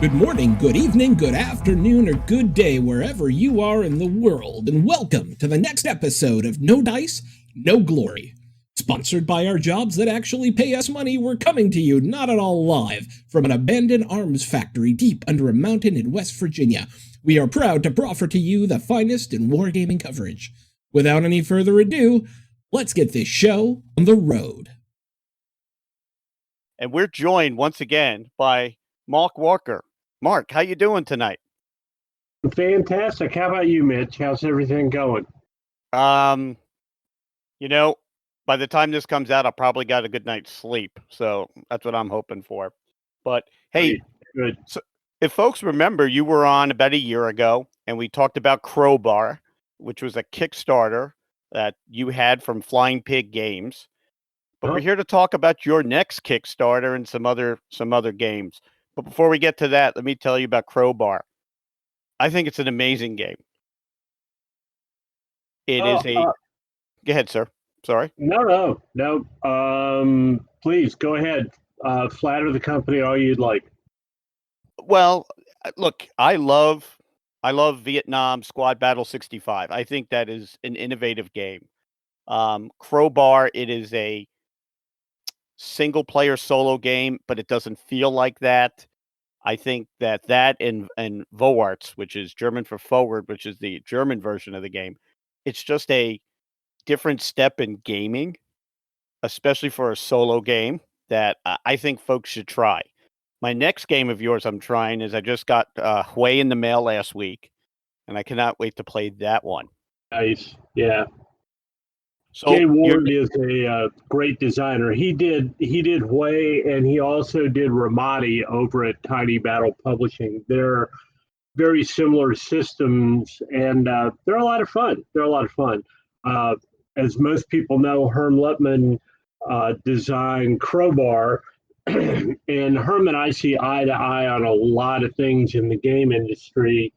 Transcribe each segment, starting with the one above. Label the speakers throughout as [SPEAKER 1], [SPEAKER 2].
[SPEAKER 1] Good morning, good evening, good afternoon, or good day wherever you are in the world, and welcome to the next episode of No Dice, No Glory. Sponsored by our jobs that actually pay us money, we're coming to you not at all live from an abandoned arms factory deep under a mountain in West Virginia. We are proud to proffer to you the finest in wargaming coverage. Without any further ado, let's get this show on the road.
[SPEAKER 2] And we're joined once again by Mark Walker. Mark, how you doing tonight?
[SPEAKER 3] Fantastic. How about you, Mitch? How's everything going?
[SPEAKER 2] By the time this comes out, I'll probably got a good night's sleep. So that's what I'm hoping for. But hey,
[SPEAKER 3] good.
[SPEAKER 2] So if folks remember, you were on about a year ago, and we talked about Crowbar, which was a Kickstarter that you had from Flying Pig Games. But we're here to talk about your next Kickstarter and some other games. But before we get to that, let me tell you about Crowbar. I think it's an amazing game. It is a... Go ahead, sir. Sorry.
[SPEAKER 3] No. Please go ahead. Flatter the company all you'd like.
[SPEAKER 2] Well, look, I love Vietnam Squad Battle 65. I think that is an innovative game. Crowbar, it is a single player solo game, but it doesn't feel like that. I think that and Vorwärts, which is German for forward, which is the German version of the game, it's just a different step in gaming, especially for a solo game that I think folks should try. My next game of yours I'm trying is I just got Hui in the mail last week, and I cannot wait to play that one.
[SPEAKER 3] Nice. Yeah.
[SPEAKER 2] So
[SPEAKER 3] Jay Ward is a great designer. He did Hui, and he also did Ramadi over at Tiny Battle Publishing. They're very similar systems, and they're a lot of fun. As most people know, Herm Lippmann designed Crowbar, and Herm and I see eye to eye on a lot of things in the game industry,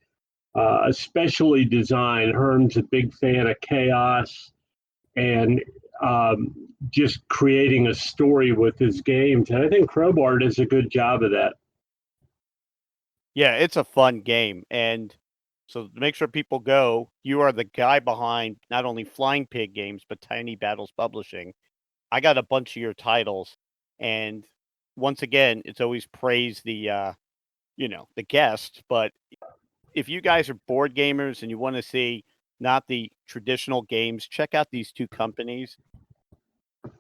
[SPEAKER 3] especially design. Herm's a big fan of chaos and just creating a story with his games. And I think Crowbar does a good job of that.
[SPEAKER 2] Yeah, it's a fun game. And so to make sure people go, you are the guy behind not only Flying Pig Games, but Tiny Battles Publishing. I got a bunch of your titles. And once again, it's always praise the guest. But if you guys are board gamers and you want to see not the traditional games, check out these two companies.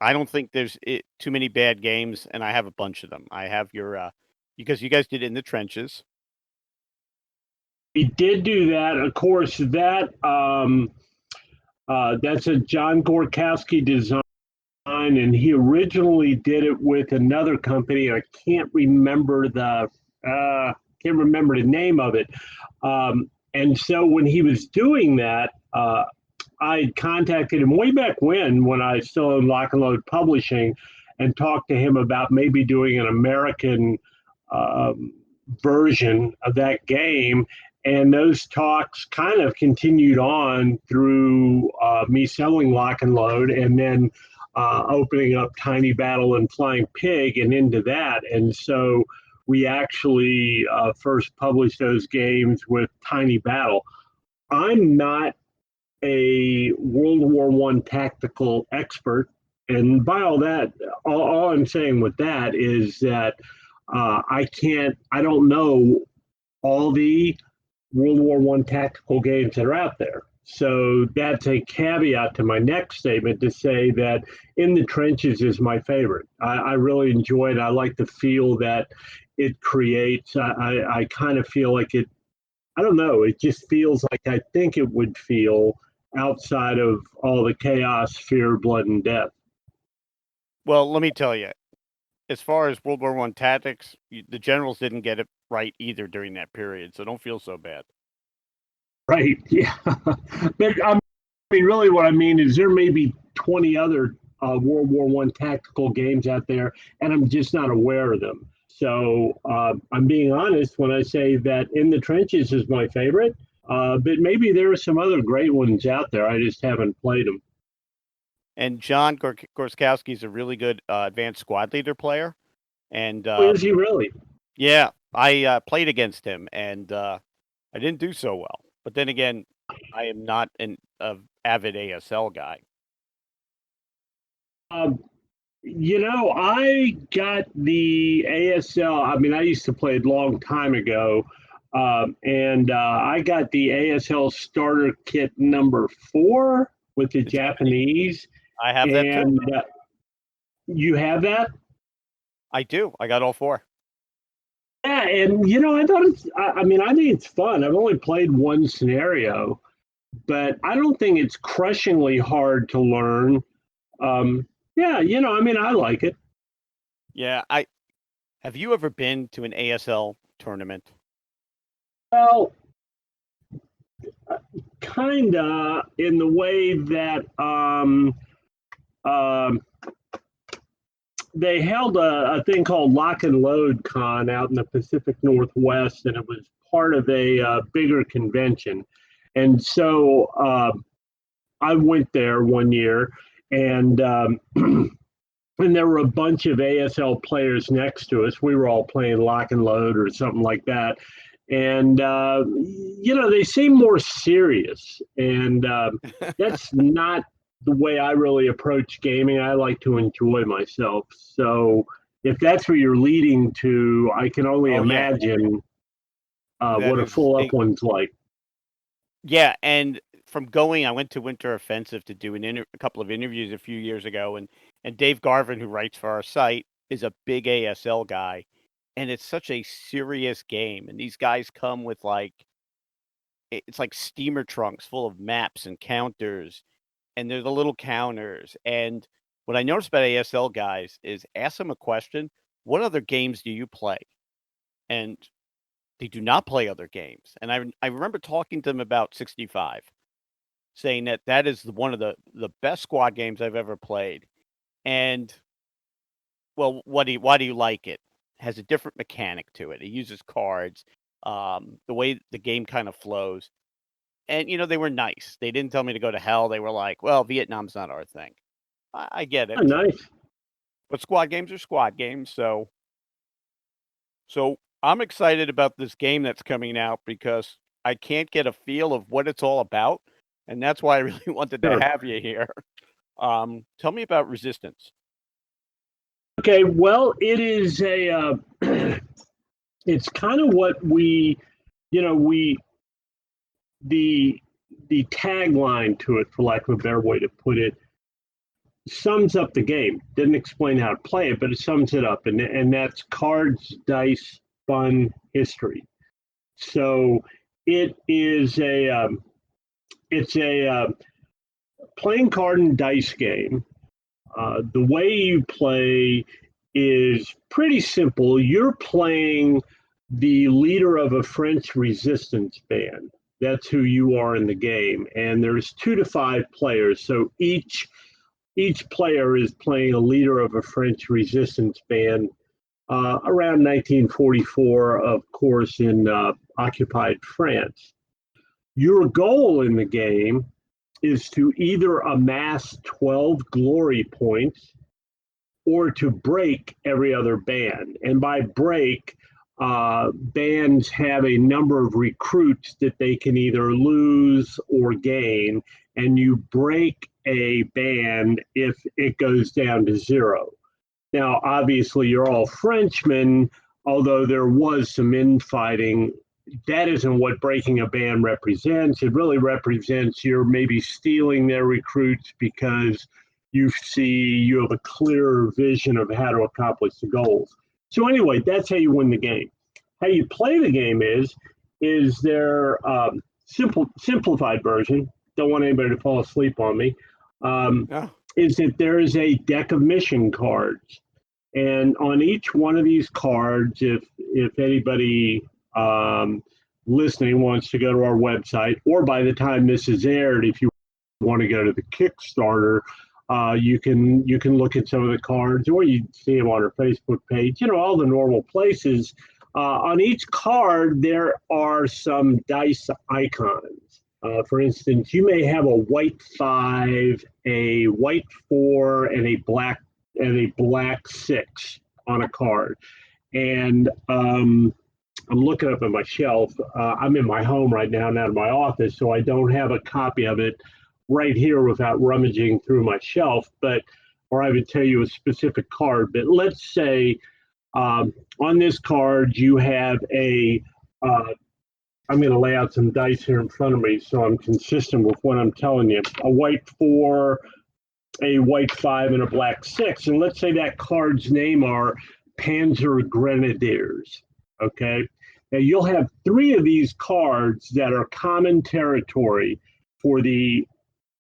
[SPEAKER 2] I don't think there's too many bad games, and I have a bunch of them. I have your because you guys did In the Trenches.
[SPEAKER 3] We did do that. Of course, that's a John Gorkowski design, and he originally did it with another company. I can't remember the name of it. And so when he was doing that, I contacted him way back when I still owned Lock and Load Publishing, and talked to him about maybe doing an American version of that game. And those talks kind of continued on through me selling Lock and Load, and then opening up Tiny Battle and Flying Pig and into that. And so we actually first published those games with Tiny Battle. I'm not a World War I tactical expert, and by all that, all I'm saying with that is that I don't know all the World War I tactical games that are out there. So that's a caveat to my next statement to say that In the Trenches is my favorite. I really enjoy it. I like the feel that it creates. I kind of feel like it, I don't know, it just feels like I think it would feel outside of all the chaos, fear, blood, and death.
[SPEAKER 2] Well, let me tell you, as far as World War I tactics, the generals didn't get it right either during that period, so don't feel so bad.
[SPEAKER 3] Right, yeah. But I mean, really what I mean is there may be 20 other World War I tactical games out there, and I'm just not aware of them. So I'm being honest when I say that In the Trenches is my favorite, but maybe there are some other great ones out there. I just haven't played them.
[SPEAKER 2] And John Gorkowski is a really good advanced squad leader player. And
[SPEAKER 3] is he really?
[SPEAKER 2] Yeah, I played against him, and I didn't do so well. But then again, I am not an avid ASL guy.
[SPEAKER 3] Um, I got the ASL. I mean, I used to play a long time ago, and I got the ASL starter kit number 4 with the
[SPEAKER 2] The Japanese,
[SPEAKER 3] Japanese.
[SPEAKER 2] I have that too.
[SPEAKER 3] And you have that?
[SPEAKER 2] I do. I got all 4.
[SPEAKER 3] Yeah, and I thought I mean, I think it's fun. I've only played one scenario, but I don't think it's crushingly hard to learn. Yeah, I mean, I like it.
[SPEAKER 2] Yeah, I have you ever been to an ASL tournament?
[SPEAKER 3] Well, kinda in the way that um, they held a thing called Lock and Load Con out in the Pacific Northwest, and it was part of a bigger convention. And so I went there one year, and and there were a bunch of ASL players next to us. We were all playing Lock and Load or something like that. And, they seem more serious. And that's not the way I really approach gaming. I like to enjoy myself. So if that's what you're leading to, I can only
[SPEAKER 2] Oh yeah,
[SPEAKER 3] imagine
[SPEAKER 2] that
[SPEAKER 3] what a
[SPEAKER 2] is
[SPEAKER 3] full up
[SPEAKER 2] a
[SPEAKER 3] one's like.
[SPEAKER 2] yeah. And from going, I went to Winter Offensive to do a couple of interviews a few years ago, and Dave Garvin, who writes for our site, is a big ASL guy, and it's such a serious game. And these guys come with it's like steamer trunks full of maps and counters, and they're the little counters. And what I noticed about ASL guys is ask them a question: "What other games do you play?" And they do not play other games. And I remember talking to them about 65, saying that that is one of the best squad games I've ever played. And well, why do you like it? Has a different mechanic to it. It uses cards. The way the game kind of flows. And they were nice. They didn't tell me to go to hell. They were like, "Well, Vietnam's not our thing." I get
[SPEAKER 3] Oh,
[SPEAKER 2] it,
[SPEAKER 3] nice.
[SPEAKER 2] but squad games are squad games. So I'm excited about this game that's coming out because I can't get a feel of what it's all about, and that's why I really wanted to
[SPEAKER 3] Sure.
[SPEAKER 2] have you here. Tell me about Resistance.
[SPEAKER 3] Okay, well, it is it's kind of what we the the tagline to it, for lack of a better way to put it, sums up the game. Didn't explain how to play it, but it sums it up, and that's cards, dice, fun, history. So it is it's a playing card and dice game. The way you play is pretty simple. You're playing the leader of a French resistance band. That's who you are in the game. And there's 2 to 5 players. So each player is playing a leader of a French resistance band around 1944, of course, in occupied France. Your goal in the game is to either amass 12 glory points or to break every other band. And by break, bands have a number of recruits that they can either lose or gain, and you break a band if it goes down to 0. Now, obviously, you're all Frenchmen, although there was some infighting. That isn't what breaking a band represents. It really represents you're maybe stealing their recruits because you have a clearer vision of how to accomplish the goals. So anyway, that's how you win the game. How you play the game is their simplified version. Don't want anybody to fall asleep on me. Um,
[SPEAKER 2] Yeah.
[SPEAKER 3] is that there is a deck of mission cards, and on each one of these cards, if anybody um, listening wants to go to our website, or by the time this is aired, if you want to go to the Kickstarter, you can look at some of the cards, or you see them on our Facebook page. All the normal places. On each card, there are some dice icons. For instance, you may have a white 5, a white 4, and a black 6 on a card. And I'm looking up at my shelf. I'm in my home right now, not in my office, so I don't have a copy of it right here without rummaging through my shelf. Or I would tell you a specific card. But let's say on this card you have I'm going to lay out some dice here in front of me so I'm consistent with what I'm telling you. A white 4, a white 5, and a black 6. And let's say that card's name are Panzer Grenadiers. Okay. Now you'll have 3 of these cards that are common territory for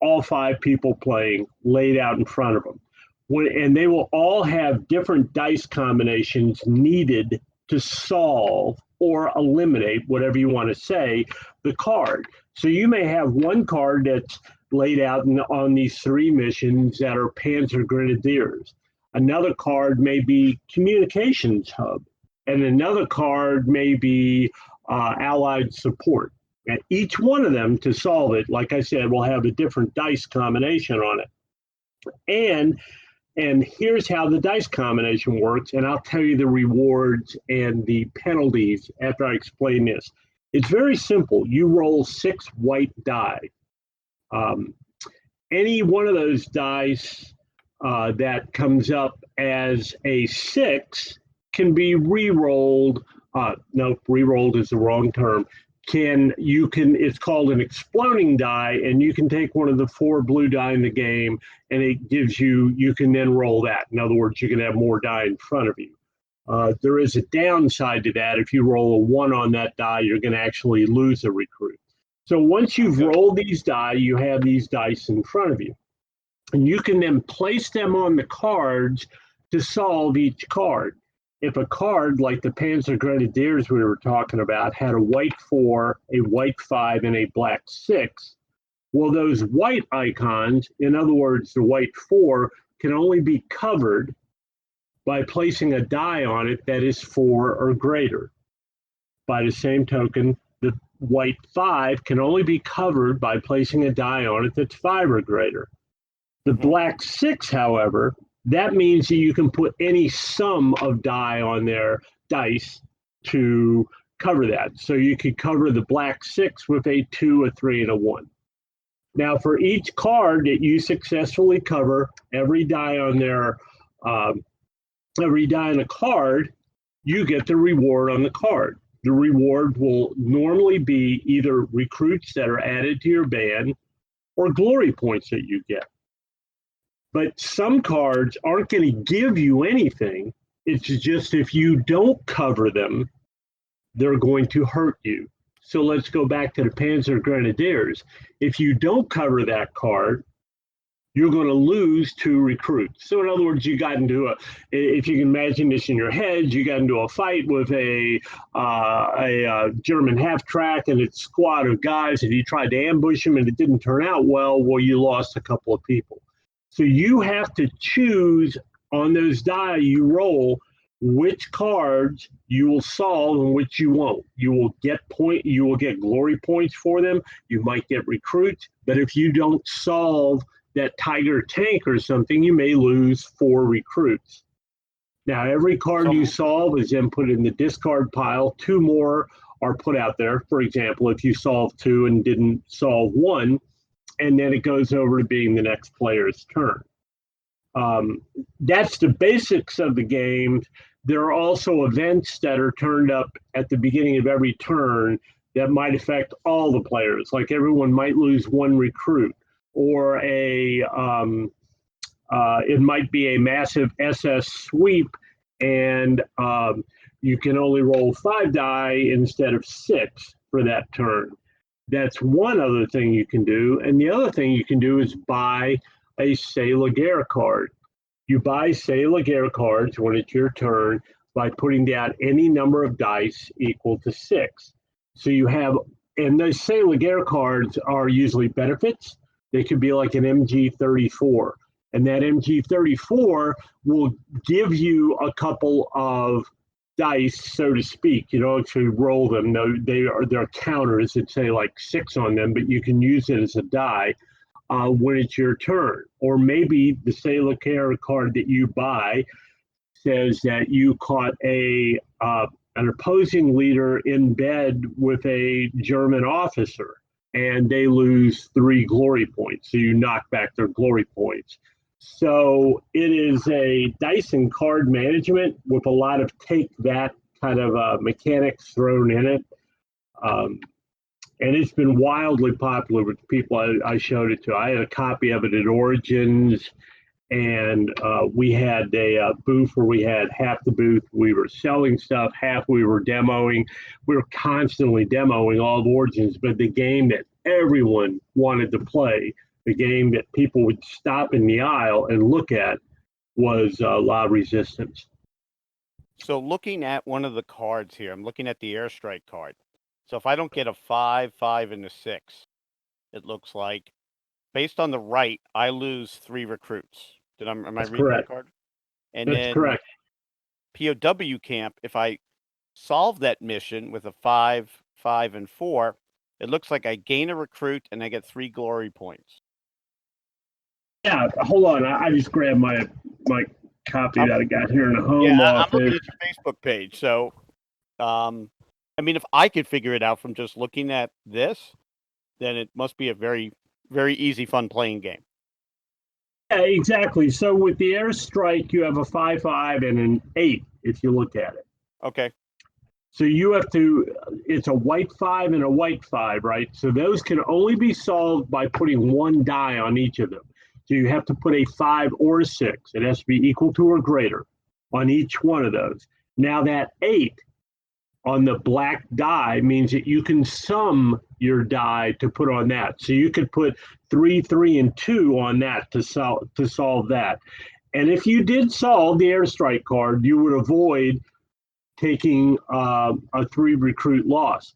[SPEAKER 3] all 5 people playing laid out in front of them. And they will all have different dice combinations needed to solve or eliminate, whatever you want to say, the card. So you may have one card that's laid out on these 3 missions that are Panzer Grenadiers. Another card may be Communications Hub, and another card may be Allied Support. And each one of them, to solve it, like I said, will have a different dice combination on it. And here's how the dice combination works, and I'll tell you the rewards and the penalties after I explain this. It's very simple. You roll 6 white die. Any one of those dice that comes up as a 6 can be re-rolled. No, re-rolled is the wrong term. It's called an exploding die, and you can take one of the 4 blue die in the game, and it gives you can then roll that. In other words, you can have more die in front of you. There is a downside to that. If you roll a 1 on that die, you're going to actually lose a recruit. So once you've rolled these die, you have these dice in front of you, and you can then place them on the cards to solve each card. If a card like the Panzer Grenadiers we were talking about had a white 4, a white 5, and a black 6, well, those white icons, in other words, the white 4, can only be covered by placing a die on it that is 4 or greater. By the same token, the white 5 can only be covered by placing a die on it that's 5 or greater. The black 6, however, that means that you can put any sum of die on their dice to cover that. So you could cover the black 6 with a 2, a 3, and a 1. Now, for each card that you successfully cover, every die on a card, you get the reward on the card. The reward will normally be either recruits that are added to your band or glory points that you get. But some cards aren't going to give you anything. It's just if you don't cover them, they're going to hurt you. So let's go back to the Panzer Grenadiers. If you don't cover that card, you're going to lose 2 recruits. So in other words, you got into if you can imagine this in your head, you got into a fight with a German half-track and its squad of guys, and you tried to ambush them and it didn't turn out well, you lost a couple of people. So you have to choose on those die you roll which cards you will solve and which you won't. You will get glory points for them. You might get recruits, but if you don't solve that Tiger tank or something, you may lose 4 recruits. Now, every card you solve is then put in the discard pile. 2 more are put out there. For example, if you solve 2 and didn't solve 1, and then it goes over to being the next player's turn. That's the basics of the game. There are also events that are turned up at the beginning of every turn that might affect all the players. Like everyone might lose 1 recruit, or it might be a massive SS sweep, and you can only roll 5 die instead of 6 for that turn. That's one other thing you can do. And the other thing you can do is buy a C'est la Guerre card. You buy C'est la Guerre cards when it's your turn by putting down any number of dice equal to 6. So you have, and those C'est la Guerre cards are usually benefits. They could be like an MG34. And that MG34 will give you a couple of dice, so to speak. You don't actually roll them. No, they're counters that say like 6 on them, but you can use it as a die when it's your turn. Or maybe the C'est la Guerre card that you buy says that you caught a an opposing leader in bed with a German officer, and they lose 3 glory points. So you knock back their glory points. So it is a dice and card management with a lot of take that kind of mechanics thrown in it. And it's been wildly popular with the people I showed it to. I had a copy of it at Origins, and we had a booth where we had half the booth we were selling stuff, half we were demoing. We were constantly demoing all of Origins, but the game that everyone wanted to play, the game that people would stop in the aisle and look at, was La Resistance.
[SPEAKER 2] So looking at one of the cards here, I'm looking at the Airstrike card. So if I don't get a 5, 5, and a 6, it looks like, based on the right, I lose 3 recruits. Am I reading
[SPEAKER 3] correct.
[SPEAKER 2] that card? And
[SPEAKER 3] That's
[SPEAKER 2] then
[SPEAKER 3] correct.
[SPEAKER 2] POW camp, if I solve that mission with a 5, 5, and 4, it looks like I gain a recruit and I get 3 glory points.
[SPEAKER 3] Yeah, hold on. I just grabbed my copy that I got here in the home office.
[SPEAKER 2] I'm looking at your Facebook page. So, I mean, if I could figure it out from just looking at this, then it must be a very, very easy, fun playing game.
[SPEAKER 3] Yeah, exactly. So with the Airstrike, you have a 5, 5, and an 8 if you look at it.
[SPEAKER 2] Okay.
[SPEAKER 3] So you have to, it's a white 5 and a white 5, right? So those can only be solved by putting 1 die on each of them. So you have to put a 5 or a 6. It has to be equal to or greater on each one of those. Now that 8 on the black die means that you can sum your die to put on that. So you could put 3, 3, and 2 on that to solve that. And if you did solve the Airstrike card, you would avoid taking a 3 recruit loss.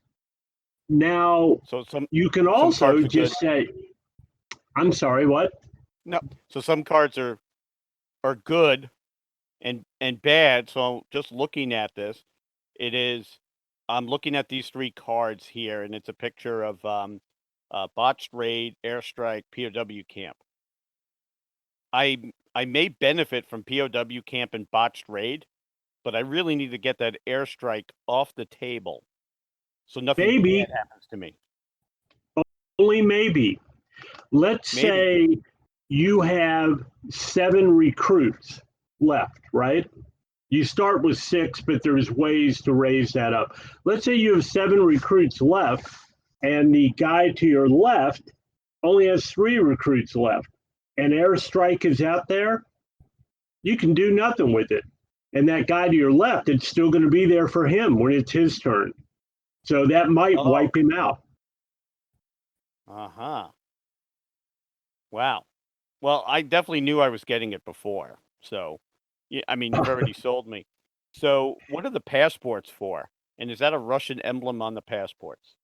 [SPEAKER 3] Now,
[SPEAKER 2] so
[SPEAKER 3] you can also just say, I'm sorry, what?
[SPEAKER 2] No, so some cards are good and bad. So just looking at this, I'm looking at these 3 cards here, and it's a picture of botched raid, airstrike, POW camp. I may benefit from POW camp and botched raid, but I really need to get that airstrike off the table, so nothing bad happens to me.
[SPEAKER 3] Only maybe. Let's say you have 7 recruits left, right? You start with 6, but there's ways to raise that up. Let's say you have 7 recruits left, and the guy to your left only has 3 recruits left, and Airstrike is out there. You can do nothing with it. And that guy to your left, it's still going to be there for him when it's his turn. So that might wipe him out.
[SPEAKER 2] Uh-huh. Wow. Well, I definitely knew I was getting it before. So, yeah, I mean, you've already sold me. So, what are the passports for? And is that a Russian emblem on the passports?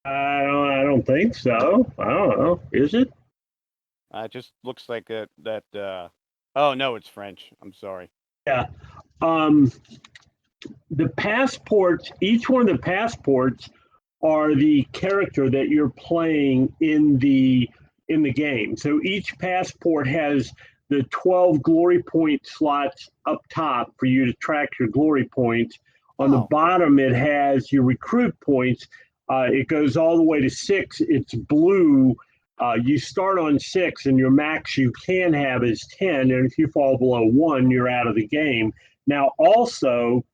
[SPEAKER 3] I don't think so. I don't know. Is it?
[SPEAKER 2] It just looks like that. Oh no, it's French. I'm sorry.
[SPEAKER 3] Yeah. The passports. Each one of the passports are the character that you're playing in the game. So each passport has the 12 glory point slots up top for you to track your glory points. On the bottom, it has your recruit points. It goes all the way to 6. It's blue. You start on 6, and your max you can have is 10. And if you fall below 1, you're out of the game. Now, also,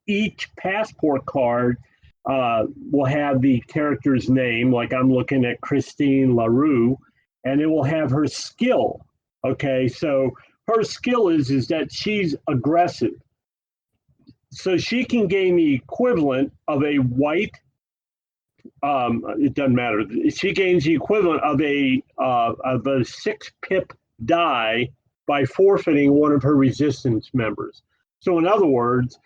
[SPEAKER 3] each passport card will have the character's name. Like I'm looking at Christine LaRue, and it will have her skill. Okay, so her skill is that she's aggressive. So she can gain the equivalent of a white. It doesn't matter. She gains the equivalent of a 6 pip die by forfeiting one of her resistance members. So in other words,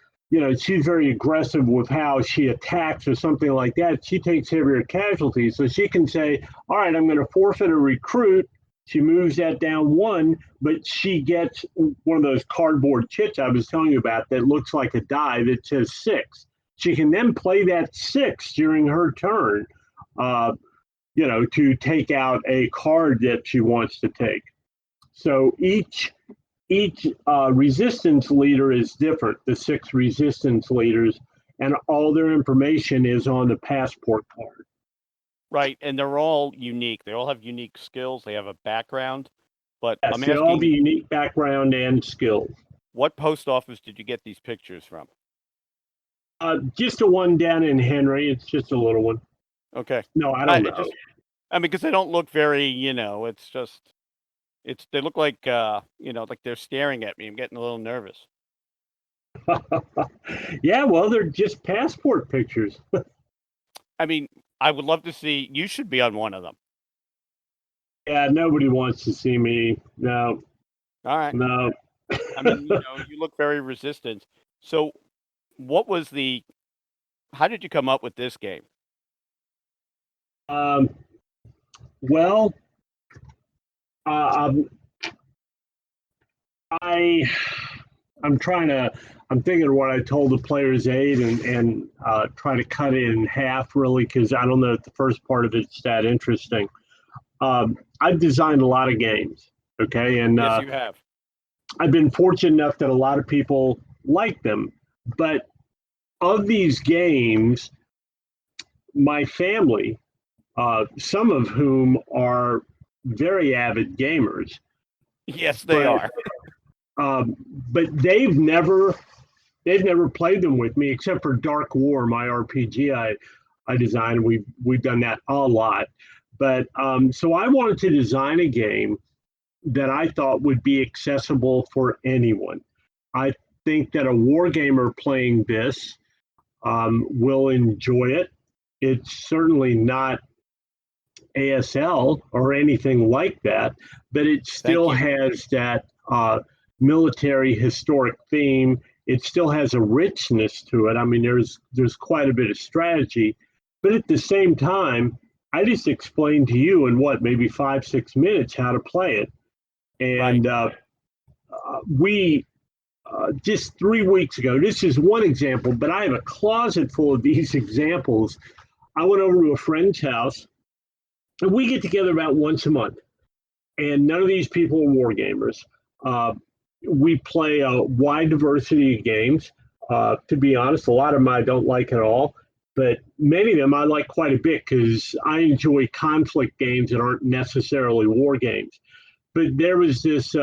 [SPEAKER 3] she's very aggressive with how she attacks or something like that. She takes heavier casualties. So she can say, all right, I'm going to forfeit a recruit. She moves that down 1, but she gets one of those cardboard chits I was telling you about that looks like a die that says 6. She can then play that 6 during her turn, to take out a card that she wants to take. So each each resistance leader is different, the 6 resistance leaders, and all their information is on the passport card.
[SPEAKER 2] Right, and they're all unique. They all have unique skills. They have a background. But
[SPEAKER 3] Yes,
[SPEAKER 2] I'm
[SPEAKER 3] they all have a
[SPEAKER 2] asking,
[SPEAKER 3] unique background and skills.
[SPEAKER 2] what post office did you get these pictures from?
[SPEAKER 3] Just a one down in Henry. It's just a little one.
[SPEAKER 2] Okay.
[SPEAKER 3] No, I don't know.
[SPEAKER 2] I mean, because they don't look very, it's just, they look like, like they're staring at me. I'm getting a little nervous.
[SPEAKER 3] Yeah, well, they're just passport pictures.
[SPEAKER 2] I mean, I would love to see, you should be on one of them.
[SPEAKER 3] Yeah, nobody wants to see me. No,
[SPEAKER 2] All right.
[SPEAKER 3] no.
[SPEAKER 2] I mean, you look very resistant. So how did you come up with this game?
[SPEAKER 3] Well, um, I'm thinking of what I told the player's aide and try to cut it in half, really, because I don't know if the first part of it's that interesting. I've designed a lot of games, okay, and
[SPEAKER 2] Yes, you have.
[SPEAKER 3] I've been fortunate enough that a lot of people like them. But of these games, my family, some of whom are very avid gamers,
[SPEAKER 2] Yes, they
[SPEAKER 3] but
[SPEAKER 2] are.
[SPEAKER 3] but they've never played them with me except for Dark War, my RPG I designed. We've done that a lot, but so I wanted to design a game that I thought would be accessible for anyone. I think that a war gamer playing this will enjoy it. It's certainly not ASL or anything like that, but it still has that military historic theme. It still has a richness to it. I mean, there's quite a bit of strategy, but at the same time, I just explained to you in maybe 5-6 minutes how to play it, and we just 3 weeks ago. This is one example, but I have a closet full of these examples. I went over to a friend's house, and we get together about once a month. And none of these people are war gamers. We play a wide diversity of games. To be honest, a lot of them I don't like at all, but many of them I like quite a bit because I enjoy conflict games that aren't necessarily war games. But there was this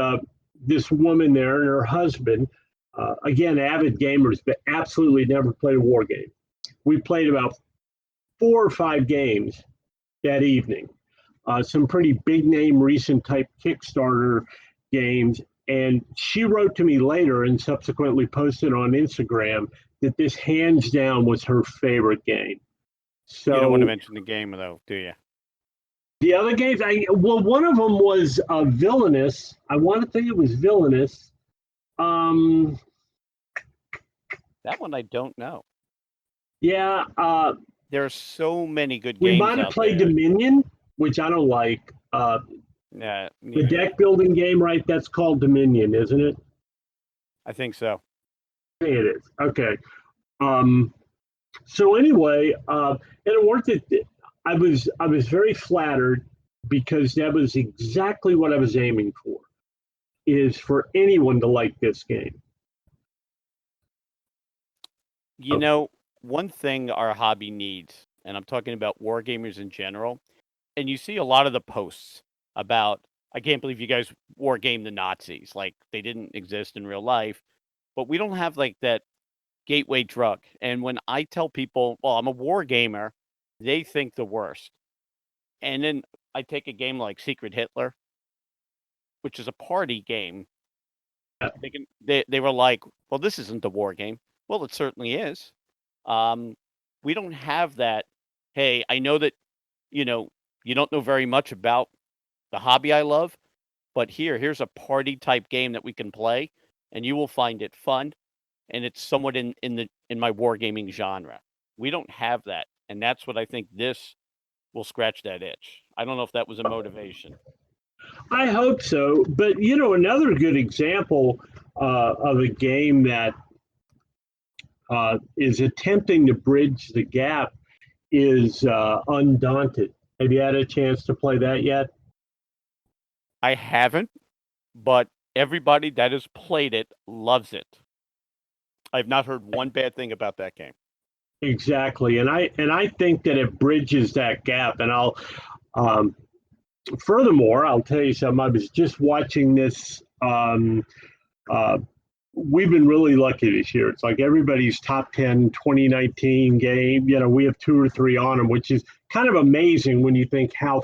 [SPEAKER 3] woman there and her husband, again avid gamers, but absolutely never played a war game. We played about 4 or 5 games that evening. Some pretty big name recent type Kickstarter games. And she wrote to me later and subsequently posted on Instagram that this hands down was her favorite game. So
[SPEAKER 2] you don't want to mention the game, though, do you?
[SPEAKER 3] The other games, one of them was Villainous. I want to think it was Villainous.
[SPEAKER 2] That one I don't know.
[SPEAKER 3] Yeah.
[SPEAKER 2] There are so many good
[SPEAKER 3] we
[SPEAKER 2] games
[SPEAKER 3] might have
[SPEAKER 2] out
[SPEAKER 3] played
[SPEAKER 2] there.
[SPEAKER 3] Dominion, which I don't like.
[SPEAKER 2] Yeah,
[SPEAKER 3] the deck building game, right? That's called Dominion, isn't it?
[SPEAKER 2] I think so.
[SPEAKER 3] It is. Okay. So anyway, and it worked. I was very flattered because that was exactly what I was aiming for, is for anyone to like this game.
[SPEAKER 2] You know, one thing our hobby needs, and I'm talking about war gamers in general, and you see a lot of the posts about, I can't believe you guys war game the Nazis, like they didn't exist in real life, but we don't have like that gateway drug. And when I tell people, well, I'm a war gamer, they think the worst. And then I take a game like Secret Hitler, which is a party game. They were like, well, this isn't a war game. Well, it certainly is. We don't have that. Hey, I know that, you don't know very much about the hobby I love, but here's a party type game that we can play, and you will find it fun, and it's somewhat in my wargaming genre. We don't have that, and that's what I think this will scratch that itch. I don't know if that was a motivation.
[SPEAKER 3] I hope so. But another good example of a game that is attempting to bridge the gap is Undaunted. Have you had a chance to play that yet?
[SPEAKER 2] I haven't, but everybody that has played it loves it. I've not heard one bad thing about that game.
[SPEAKER 3] Exactly, and I think that it bridges that gap. And um, furthermore, I'll tell you something. I was just watching this. Uh, we've been really lucky this year. It's like everybody's top 10 2019 game. We have 2 or 3 on them, which is kind of amazing when you think how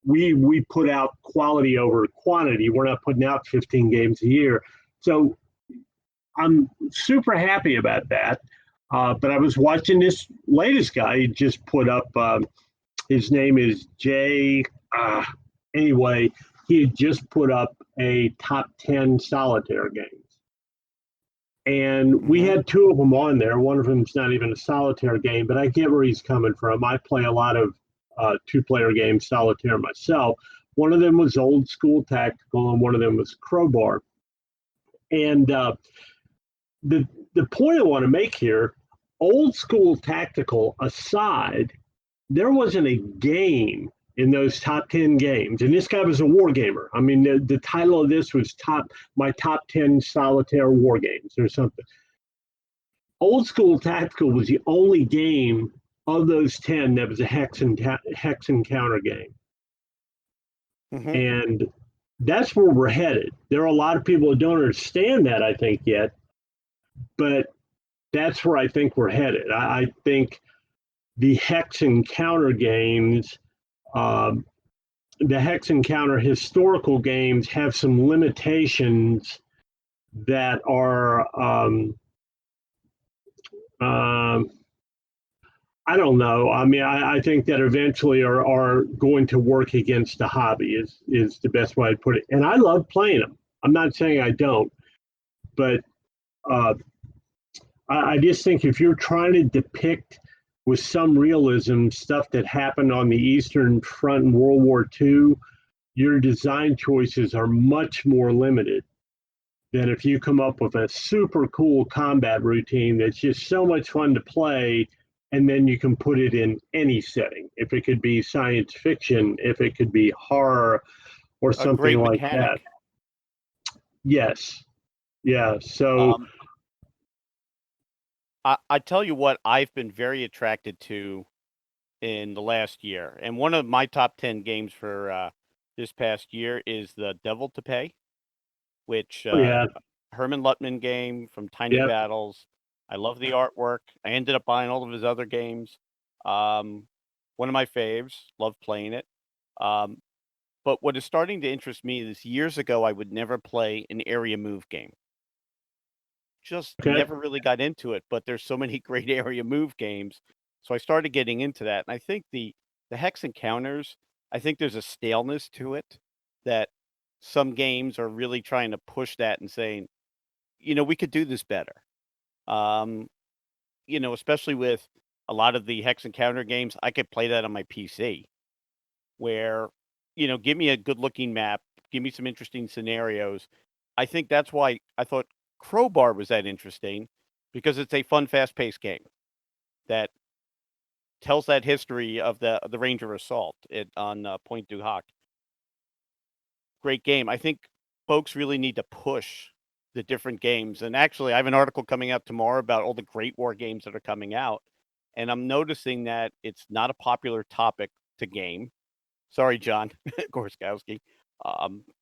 [SPEAKER 3] we put out quality over quantity. We're not putting out 15 games a year. So I'm super happy about that. But I was watching this latest guy. He just put up, his name is Jay. Anyway, he had just put up a top 10 solitaire games. And we had 2 of them on there. One of them's not even a solitaire game, but I get where he's coming from. I play a lot of 2-player games, solitaire myself. One of them was Old School Tactical, and one of them was Crowbar. And the point I want to make here, Old School Tactical aside, there wasn't a game in those top 10 games. And this guy was a war gamer. I mean, the title of this was my top 10 solitaire war games or something. Old School Tactical was the only game of those 10 that was a hex and counter game. And that's where we're headed. There are a lot of people who don't understand that, I think, yet. But that's where I think we're headed. I think the hex and counter games, the hex and counter historical games have some limitations that are, I don't know. I mean, I think that eventually are going to work against the hobby is the best way to put it. And I love playing them. I'm not saying I don't, but I just think if you're trying to depict with some realism stuff that happened on the Eastern Front in World War II, your design choices are much more limited than if you come up with a super cool combat routine that's just so much fun to play, and then you can put it in any setting. If it could be science fiction, if it could be horror or something like that. Yes. Yeah. So
[SPEAKER 2] I tell you what I've been very attracted to in the last year, and one of my top 10 games for this past year is the Devil to Pay, which Herman Luttman game from Tiny Battles. I love the artwork. I ended up buying all of his other games. One of my faves. Love playing it. But what is starting to interest me is years ago I would never play an area move game. Just never really got into it, but there's so many great area move games. So I started getting into that. And I think the hex encounters, I think there's a staleness to it that some games are really trying to push that and saying, we could do this better. Especially with a lot of the hex encounter games, I could play that on my PC where, give me a good looking map, give me some interesting scenarios. I think that's why I thought Crowbar was that interesting, because it's a fun, fast-paced game that tells that history of the Ranger Assault on Pointe du Hoc. Great game. I think folks really need to push the different games. And actually, I have an article coming out tomorrow about all the great war games that are coming out. And I'm noticing that it's not a popular topic to game. Sorry, John Gorskowski.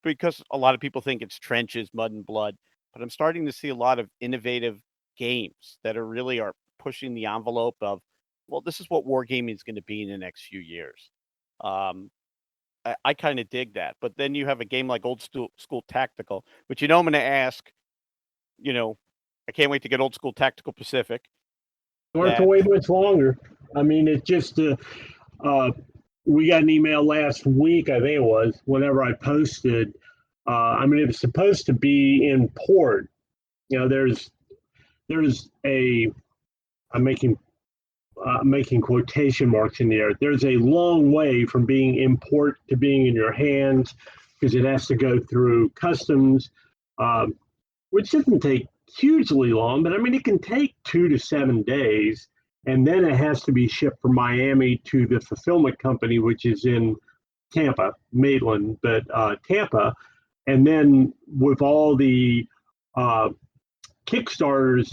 [SPEAKER 2] Because a lot of people think it's trenches, mud and blood. But I'm starting to see a lot of innovative games that are pushing the envelope of, well, this is what wargaming is going to be in the next few years. I kind of dig that. But then you have a game like Old School Tactical, which I'm going to ask, I can't wait to get Old School Tactical Pacific.
[SPEAKER 3] You don't have to wait much longer. I mean, it's just, we got an email last week, I think it was, whenever I posted. It was supposed to be in port. There's I'm making quotation marks in the air. There's a long way from being in port to being in your hands, because it has to go through customs, which doesn't take hugely long, but it can take 2 to 7 days. And then it has to be shipped from Miami to the fulfillment company, which is in Tampa, Maitland, but Tampa. And then with all the Kickstarters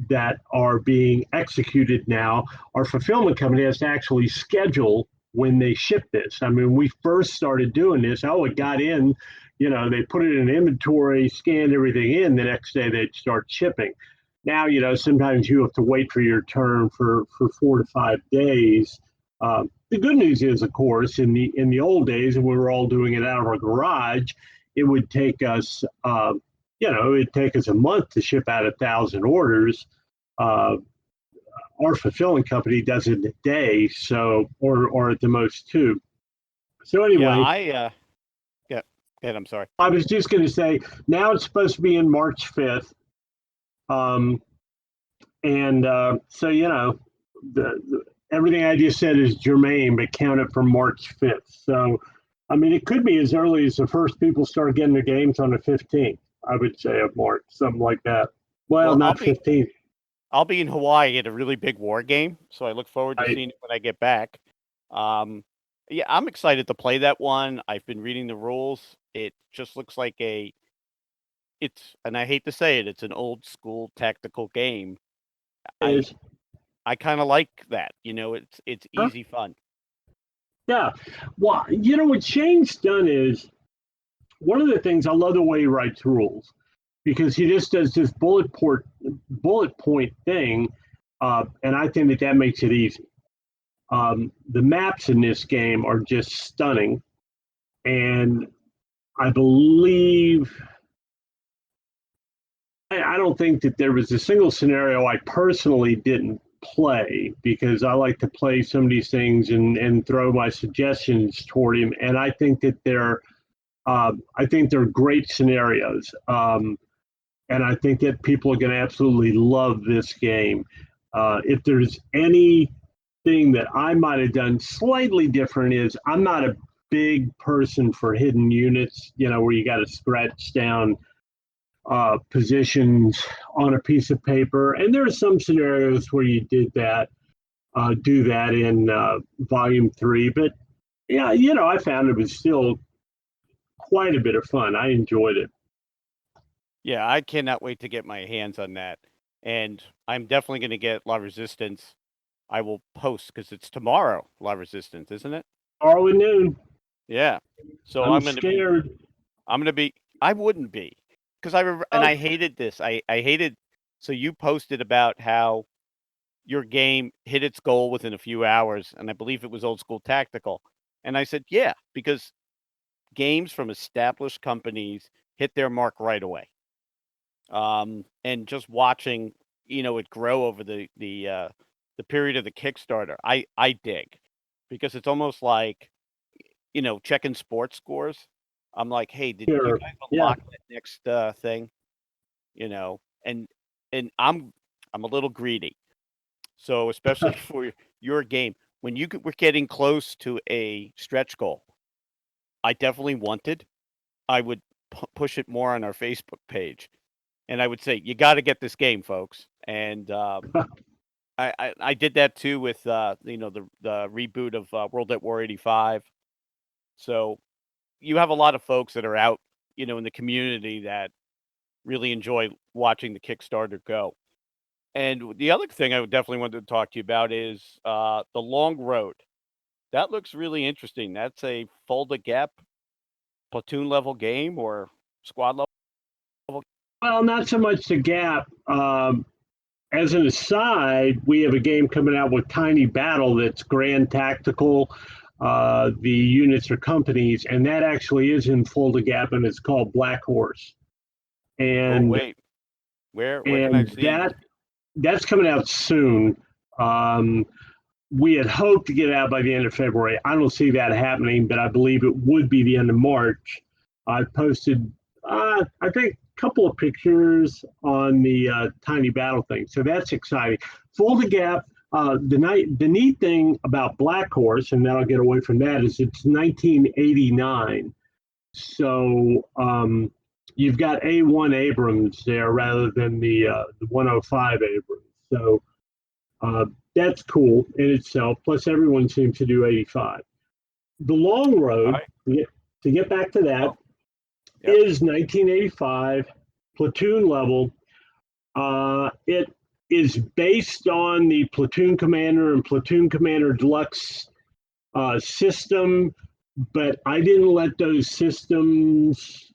[SPEAKER 3] that are being executed now, our fulfillment company has to actually schedule when they ship this. I mean, when we first started doing this, it got in, they put it in inventory, scanned everything in. The next day they'd start shipping. Now, sometimes you have to wait for your turn for 4 to 5 days. The good news is, of course, in the old days, when we were all doing it out of our garage, it would take us, it'd take us a month to ship out 1,000 orders. Our fulfilling company does it in a day, so or at the most 2. So anyway,
[SPEAKER 2] Yeah, I'm sorry.
[SPEAKER 3] I was just going to say, now it's supposed to be in March 5th. So, everything I just said is germane, but count it from March 5th. So, I mean, it could be as early as the first people start getting their games on the 15th, I would say, of March, something like that. Well, not 15th.
[SPEAKER 2] I'll be in Hawaii at a really big war game, so I look forward to seeing it when I get back. Yeah, I'm excited to play that one. I've been reading the rules. It just looks like and I hate to say it, it's an old school tactical game. I kind of like that. It's easy fun.
[SPEAKER 3] Yeah. Well, what Shane's done is, one of the things I love the way he writes rules, because he just does this bullet point thing, and I think that makes it easy. The maps in this game are just stunning, and I believe I don't think that there was a single scenario I personally didn't play, because I like to play some of these things and throw my suggestions toward him, and I think that they're great scenarios. And I think that people are going to absolutely love this game. If there's anything that I might have done slightly different, is I'm not a big person for hidden units, where you got to scratch down positions on a piece of paper. And there are some scenarios where you do that in Volume 3. But yeah, I found it was still quite a bit of fun. I enjoyed it.
[SPEAKER 2] Yeah, I cannot wait to get my hands on that. And I'm definitely going to get La Resistance. I will post, because it's tomorrow, La Resistance, isn't it?
[SPEAKER 3] Tomorrow at noon.
[SPEAKER 2] Yeah. So
[SPEAKER 3] I'm scared.
[SPEAKER 2] I wouldn't be, because I hated this. I hated, so you posted about how your game hit its goal within a few hours, and I believe it was old school tactical. And I said, yeah, because games from established companies hit their mark right away. And just watching, it grow over the period of the Kickstarter, I dig, because it's almost like, checking sports scores. I'm like, hey, did you guys unlock that next thing? And I'm a little greedy, so especially for your game, when we're getting close to a stretch goal, I definitely wanted. I would push it more on our Facebook page. And I would say, you got to get this game, folks. And I did that too with the reboot of World at War 85. So you have a lot of folks that are out, in the community that really enjoy watching the Kickstarter go. And the other thing I would definitely want to talk to you about is the Long Road. That looks really interesting. That's a fold gap platoon level game or squad level.
[SPEAKER 3] Well, not so much the gap. As an aside, we have a game coming out with Tiny Battle that's grand tactical. The units are companies, and that actually is in Fold a Gap, and it's called Black Horse. And
[SPEAKER 2] wait, where can I see
[SPEAKER 3] that's coming out soon. We had hoped to get it out by the end of February. I don't see that happening, but I believe it would be the end of March. I posted, I think, a couple of pictures on the Tiny Battle thing, so that's exciting. Fold a Gap. The neat thing about Black Horse, and then I'll get away from that, is it's 1989. So you've got A1 Abrams there rather than the 105 Abrams. So that's cool in itself. Plus, everyone seems to do 85. The Long Road, to get back to that, is 1985, platoon level. It is based on the Platoon Commander and Platoon Commander Deluxe system, but I didn't let those systems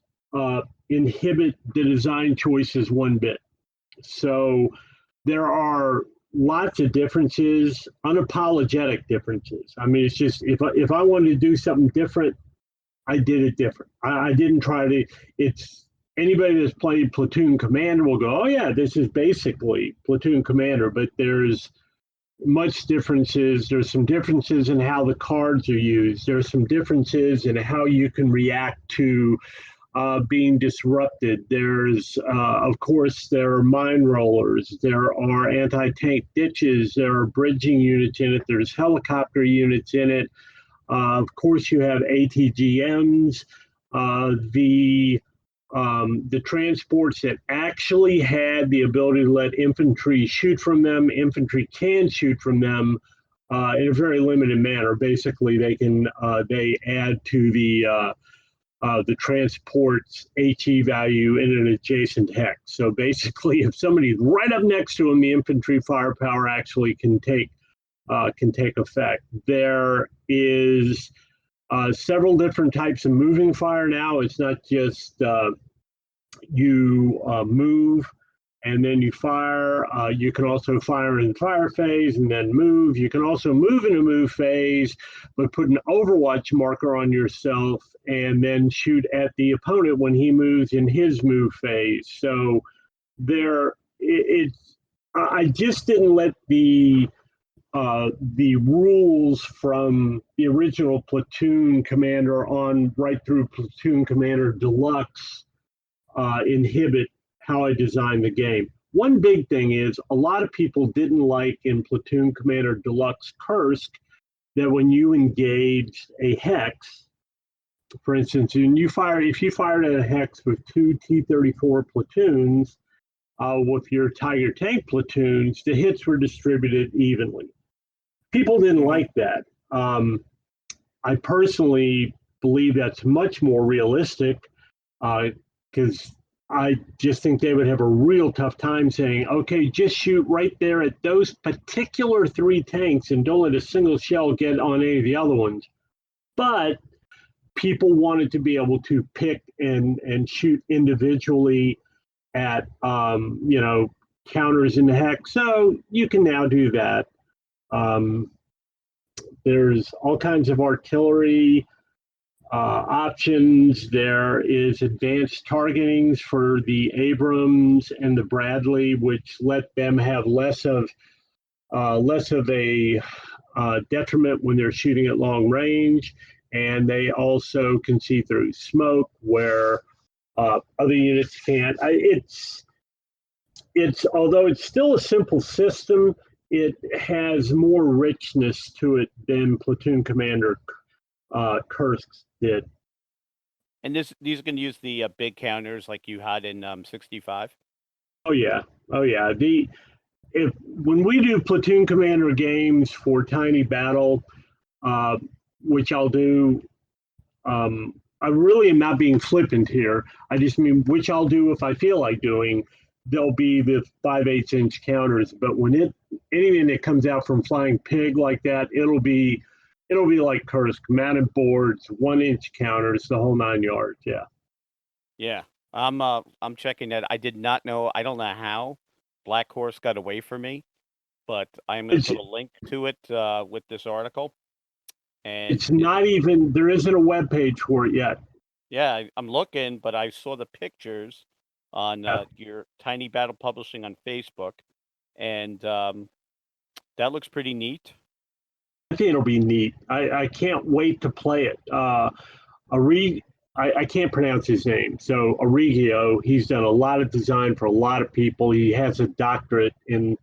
[SPEAKER 3] inhibit the design choices one bit. So there are lots of differences, unapologetic differences. I mean, it's just if I wanted to do something different, I did it different. I didn't try to. It's anybody that's played Platoon Commander will go, oh yeah, this is basically Platoon Commander, but there's much differences. There's some differences in how the cards are used. There's some differences in how you can react to being disrupted. There's, of course, there are mine rollers. There are anti-tank ditches. There are bridging units in it. There's helicopter units in it. Of course, you have ATGMs. The transports that actually had the ability to let infantry shoot from them, infantry can shoot from them in a very limited manner. Basically, they add to the transport's HE value in an adjacent hex. So basically, if somebody's right up next to them, the infantry firepower actually can take effect. There is several different types of moving fire now. It's not just you move and then you fire. You can also fire in fire phase and then move. You can also move in a move phase, but put an overwatch marker on yourself and then shoot at the opponent when he moves in his move phase. So I just didn't let the rules from the original Platoon Commander on right through Platoon Commander Deluxe inhibit how I designed the game. One big thing is a lot of people didn't like in Platoon Commander Deluxe Kursk that when you engaged a hex, for instance, if you fired at a hex with two T-34 platoons, with your Tiger tank platoons, the hits were distributed evenly. People didn't like that. I personally believe that's much more realistic because I just think they would have a real tough time saying, okay, just shoot right there at those particular three tanks and don't let a single shell get on any of the other ones. But people wanted to be able to pick and shoot individually at, counters in the hex. So you can now do that. There's all kinds of artillery options. There is advanced targetings for the Abrams and the Bradley, which let them have less of a detriment when they're shooting at long range, and they also can see through smoke where other units can't. It's although it's still a simple system, it has more richness to it than Platoon Commander Kursk did.
[SPEAKER 2] And these can use the big counters like you had in 65.
[SPEAKER 3] Oh yeah. When we do Platoon Commander games for Tiny Battle, which I'll do, I really am not being flippant here. I just mean which I'll do if I feel like doing. They'll be the 5/8 inch counters, but when anything that comes out from Flying Pig like that, it'll be like Kursk, mounted boards, 1 inch counters, the whole 9 yards. Yeah.
[SPEAKER 2] Yeah. I'm checking that. I did not know. I don't know how Black Horse got away from me, but I'm going to put a link to it with this article. And
[SPEAKER 3] it's not even, there isn't a web page for it yet.
[SPEAKER 2] Yeah, I'm looking, but I saw the pictures on your Tiny Battle Publishing on Facebook, and that looks pretty neat.
[SPEAKER 3] I think it'll be neat. I can't wait to play it. I can't pronounce his name. So Arrigio, he's done a lot of design for a lot of people. He has a doctorate in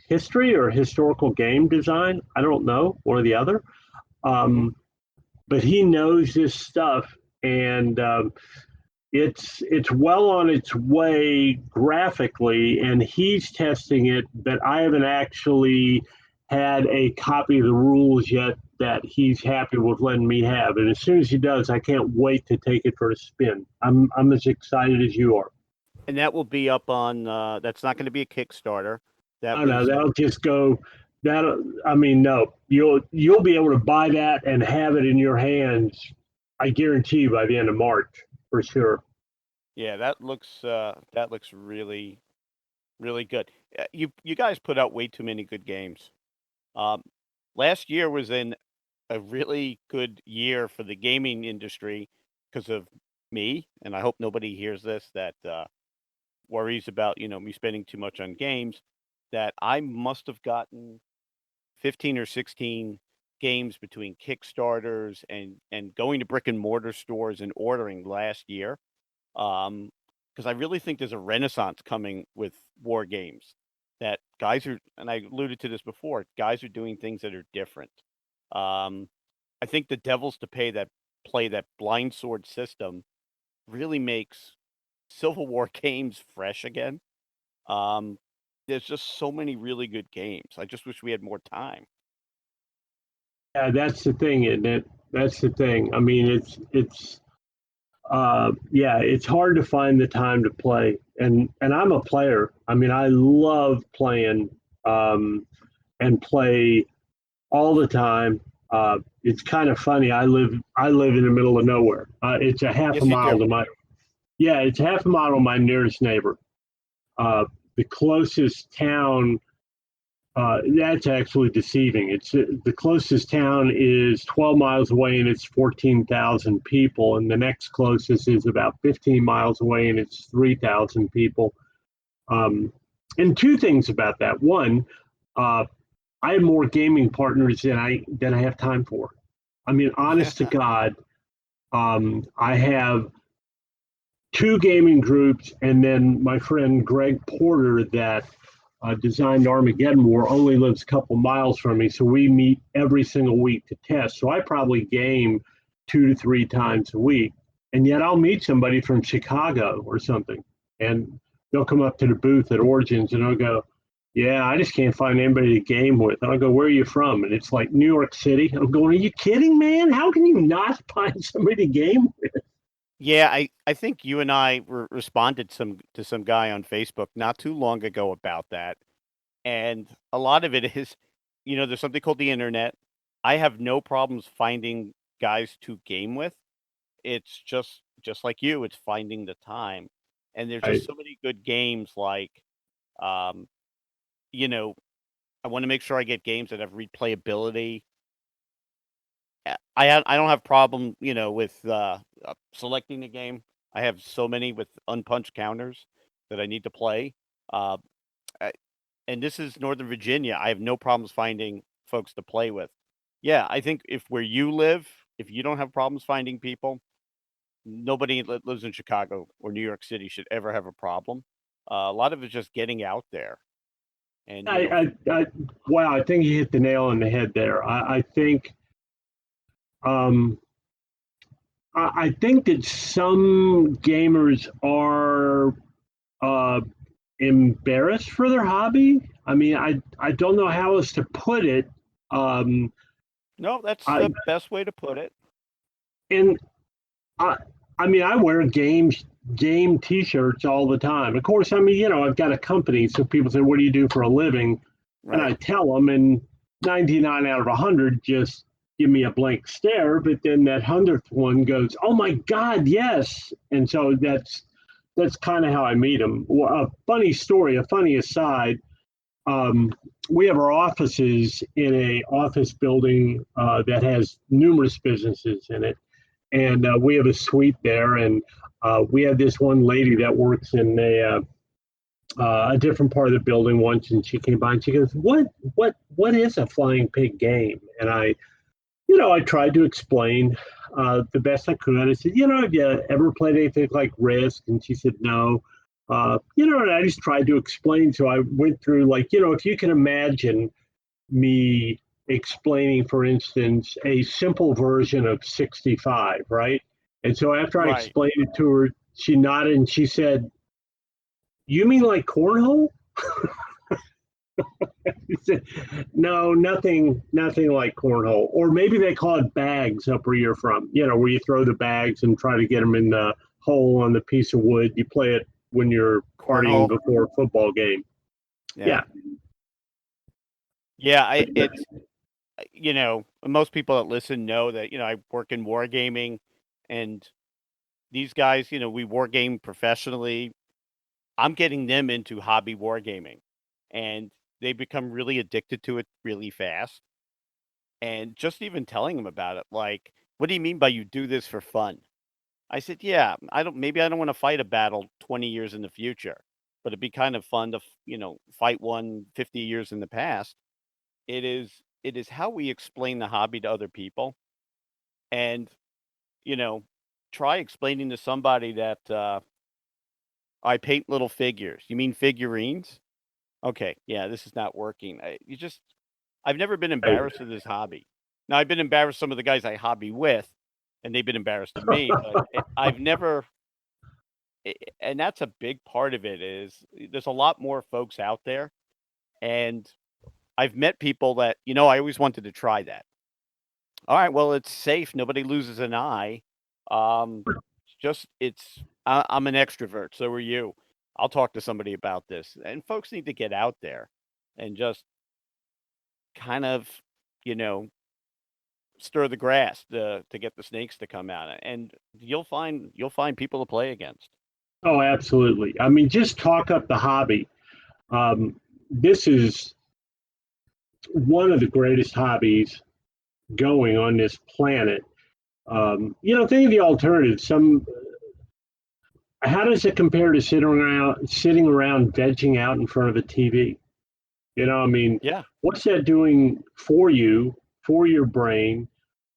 [SPEAKER 3] history or historical game design. I don't know, one or the other. But he knows this stuff, and it's well on its way graphically, and he's testing it, but I haven't actually had a copy of the rules yet that he's happy with letting me have. And as soon as he does, I can't wait to take it for a spin. I'm as excited as you are.
[SPEAKER 2] And that will be up on. That's not going to be a Kickstarter. That
[SPEAKER 3] I know
[SPEAKER 2] was.
[SPEAKER 3] that'll just go. That I mean, no, you'll be able to buy that and have it in your hands. I guarantee you by the end of March for sure.
[SPEAKER 2] Yeah, that looks really really good. You guys put out way too many good games. Um, Last year was a really good year for the gaming industry because of me, and I hope nobody hears this that worries about me spending too much on games. That I must have gotten 15 or 16 games between Kickstarters and going to brick and mortar stores and ordering last year. Because I really think there's a renaissance coming with war games that guys are, and I alluded to this before, guys are doing things that are different. Um, I think the devils to pay that play that blind sword system really makes Civil War games fresh again. Um, there's just so many really good games. I just wish we had more time.
[SPEAKER 3] Yeah, that's the thing, isn't it? That's the thing. I mean, it's yeah, it's hard to find the time to play, and I'm a player. I mean, I love playing and play all the time. It's kind of funny. I live in the middle of nowhere. It's a half a
[SPEAKER 2] Yes, you
[SPEAKER 3] mile
[SPEAKER 2] do.
[SPEAKER 3] to my yeah, it's half a mile to my nearest neighbor. The closest town that's actually deceiving. It's the closest town is 12 miles away and it's 14,000 people, and the next closest is about 15 miles away and it's 3,000 people. Um, and two things about that: one, uh, I have more gaming partners than I have time for. I mean, honest to God, I have two gaming groups, and then my friend Greg Porter that designed Armageddon War only lives a couple miles from me, so we meet every single week to test. So I probably game 2 to 3 times a week, and yet I'll meet somebody from Chicago or something, and they'll come up to the booth at Origins, and I'll go, "Yeah, I just can't find anybody to game with." And I'll go, "Where are you from?" And it's like New York City. I'm going, "Are you kidding, man? How can you not find somebody to game with?"
[SPEAKER 2] Yeah, I think you and I responded to some guy on Facebook not too long ago about that. And a lot of it is, there's something called the internet. I have no problems finding guys to game with. It's just like you, it's finding the time. And there's
[SPEAKER 3] I,
[SPEAKER 2] just so many good games like um, you know, I want to make sure I get games that have replayability. I don't have problem, with selecting a game. I have so many with unpunched counters that I need to play. Uh, I, and this is Northern Virginia. I have no problems finding folks to play with. Yeah, I think if where you live, if you don't have problems finding people, nobody that lives in Chicago or New York City should ever have a problem. A lot of it's just getting out there, and
[SPEAKER 3] wow, I think you hit the nail on the head there. I think um, I think that some gamers are uh, embarrassed for their hobby. I mean, I don't know how else to put it. Um,
[SPEAKER 2] no, that's
[SPEAKER 3] I
[SPEAKER 2] the best way to put it.
[SPEAKER 3] and I I mean, I wear game T-shirts all the time. Of course, I mean, I've got a company, so people say, "What do you do for a living?" And
[SPEAKER 2] Right,
[SPEAKER 3] I tell them, and 99 out of 100 just give me a blank stare. But then that 100th one goes, "Oh my God, yes!" And so that's kind of how I meet them. A funny story, a funny aside. Um, we have our offices in a office building that has numerous businesses in it, and we have a suite there, and we had this one lady that works in a different part of the building once, and she came by and she goes, what is a flying pig game?" And I tried to explain the best I could. I said, "Have you ever played anything like Risk?" And she said, "No." And I just tried to explain. So I went through, like, if you can imagine me explaining, for instance, a simple version of 65, right? And so after I
[SPEAKER 2] right.
[SPEAKER 3] explained it to her, she nodded and she said, "You mean like cornhole?" No, nothing like cornhole. Or maybe they call it bags up where you're from. Where you throw the bags and try to get them in the hole on the piece of wood. You play it when you're partying
[SPEAKER 2] Cornhole.
[SPEAKER 3] before a football game. Yeah.
[SPEAKER 2] Yeah, it's most people that listen know that I work in wargaming, and these guys, we wargame professionally. I'm getting them into hobby wargaming, and they become really addicted to it really fast. And just even telling them about it, like, "What do you mean by you do this for fun?" I said, "Yeah, maybe I don't want to fight a battle 20 years in the future, but it'd be kind of fun to, fight one 50 years in the past." It is how we explain the hobby to other people, and, you know, try explaining to somebody that, "I paint little figures." "You mean figurines?" "Okay, yeah, this is not working." I've never been
[SPEAKER 3] Right.
[SPEAKER 2] embarrassed of this hobby. Now, I've been embarrassed some of the guys I hobby with, and they've been embarrassed of me, but I've never and that's a big part of it is there's a lot more folks out there, and I've met people that, I always wanted to try that. Alright, well, it's safe, nobody loses an eye. I'm an extrovert, so are you. I'll talk to somebody about this, and folks need to get out there and just kind of, you know, stir the grass to get the snakes to come out, and you'll find people to play against.
[SPEAKER 3] Oh, absolutely. I mean, just talk up the hobby. This is one of the greatest hobbies going on this planet. Think of the alternative. How does it compare to sitting around vegging out in front of a TV? I mean,
[SPEAKER 2] Yeah.
[SPEAKER 3] what's that doing for you, for your brain,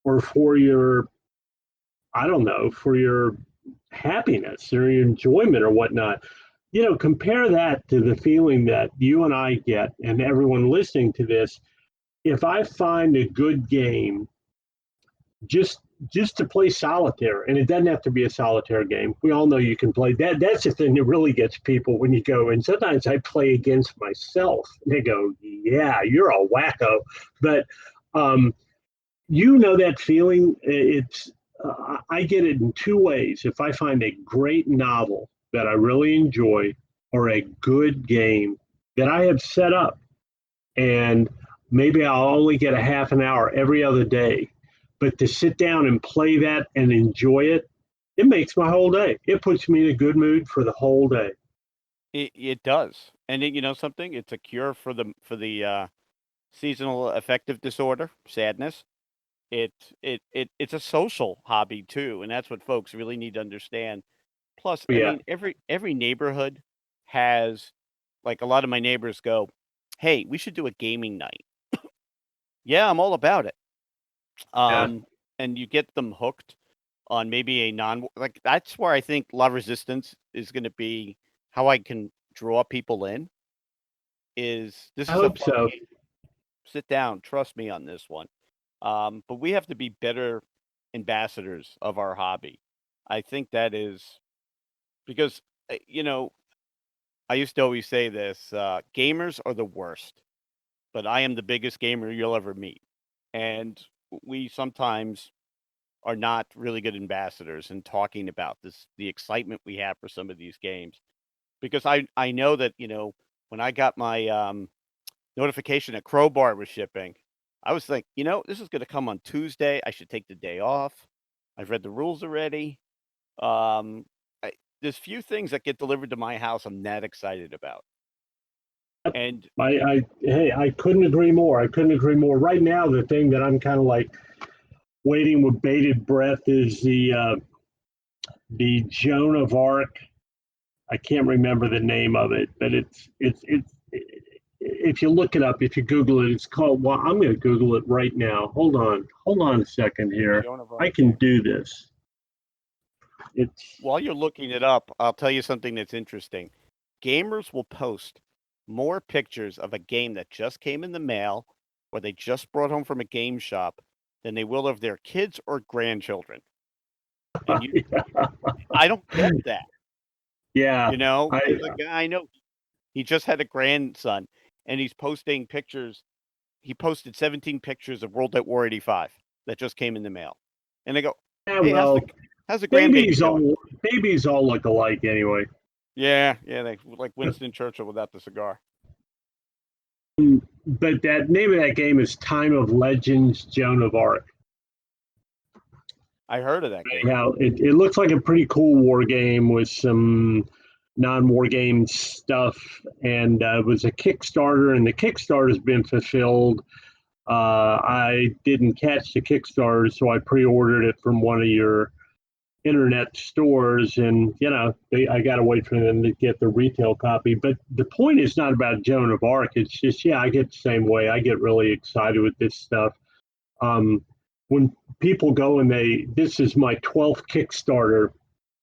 [SPEAKER 3] or for your, I don't know, for your happiness or your enjoyment or whatnot? Compare that to the feeling that you and I get, and everyone listening to this. If I find a good game just just to play solitaire, and it doesn't have to be a solitaire game. We all know you can play that. That's the thing that really gets people when you go. And sometimes I play against myself. And they go, "Yeah, you're a wacko," but um, that feeling. I get it in two ways. If I find a great novel that I really enjoy, or a good game that I have set up, and maybe I'll only get a half an hour every other day. But to sit down and play that and enjoy it, it makes my whole day. It puts me in a good mood for the whole day.
[SPEAKER 2] It does, and you know something? It's a cure for the seasonal affective disorder, sadness. It's a social hobby too, and that's what folks really need to understand. Plus, I
[SPEAKER 3] Yeah,
[SPEAKER 2] mean, every neighborhood has like a lot of my neighbors go, "Hey, we should do a gaming night." Yeah, I'm all about it.
[SPEAKER 3] yeah.
[SPEAKER 2] Um, and you get them hooked on maybe a non like that's where I think La Resistance is going to be how I can draw people in. This
[SPEAKER 3] I
[SPEAKER 2] is a
[SPEAKER 3] hope
[SPEAKER 2] fun
[SPEAKER 3] so.
[SPEAKER 2] game. Sit down, trust me on this one. But we have to be better ambassadors of our hobby. I think that is because I used to always say this: gamers are the worst, but I am the biggest gamer you'll ever meet, and we sometimes are not really good ambassadors in talking about the excitement we have for some of these games. Because I know that, when I got my, notification that Crowbar was shipping, I was like, "This is gonna come on Tuesday, I should take the day off. I've read the rules already." Um, I there's few things that get delivered to my house I'm that excited about. And
[SPEAKER 3] I couldn't agree more. I couldn't agree more. Right now, the thing that I'm kind of like waiting with bated breath is the Joan of Arc. I can't remember the name of it, but it's if you look it up, if you Google it, it's called. Well, I'm going to Google it right now. Hold on a second here.
[SPEAKER 2] Joan of
[SPEAKER 3] I
[SPEAKER 2] Arc
[SPEAKER 3] can
[SPEAKER 2] game.
[SPEAKER 3] do this. It's
[SPEAKER 2] While you're looking it up, I'll tell you something that's interesting. Gamers will post more pictures of a game that just came in the mail or they just brought home from a game shop than they will of their kids or grandchildren. And I don't get that.
[SPEAKER 3] yeah. I
[SPEAKER 2] There's a guy I know, he just had a grandson, and he's posting pictures. He posted 17 pictures of World at War 85 that just came in the mail. And I go,
[SPEAKER 3] Yeah,
[SPEAKER 2] hey,
[SPEAKER 3] well,
[SPEAKER 2] how's the grandbaby
[SPEAKER 3] babies
[SPEAKER 2] doing?
[SPEAKER 3] all look alike anyway.
[SPEAKER 2] Yeah, they like Winston Churchill without the cigar.
[SPEAKER 3] But that name of that game is Time of Legends: Joan of Arc.
[SPEAKER 2] I heard of that game.
[SPEAKER 3] Yeah, it looks like a pretty cool war game with some non-war game stuff, and it was a Kickstarter, and the Kickstarter's been fulfilled. I didn't catch the Kickstarter, so I pre-ordered it from one of your internet stores, and I got to wait for them to get the retail copy. But the point is not about Joan of Arc. It's just, I get the same way. I get really excited with this stuff. When people go and this is my 12th Kickstarter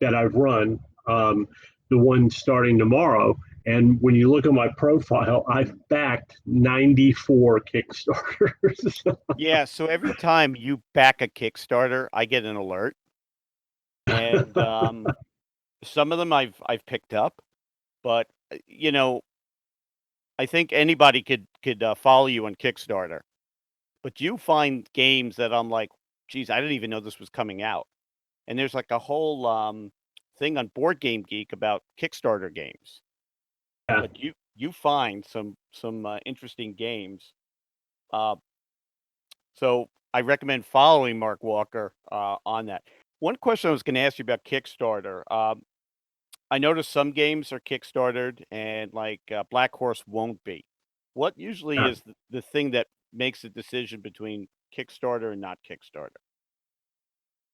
[SPEAKER 3] that I've run, the one starting tomorrow. And when you look at my profile, I've backed 94 Kickstarters.
[SPEAKER 2] Yeah, so every time you back a Kickstarter, I get an alert. And some of them I've picked up, but I think anybody could follow you on Kickstarter. But you find games that I'm like, geez, I didn't even know this was coming out. And there's like a whole thing on Board Game Geek about Kickstarter games.
[SPEAKER 3] Yeah.
[SPEAKER 2] But you find some interesting games. So I recommend following Mark Walker on that. One question I was going to ask you about Kickstarter. I noticed some games are Kickstartered and like Black Horse won't be. What usually is the thing that makes a decision between Kickstarter and not Kickstarter?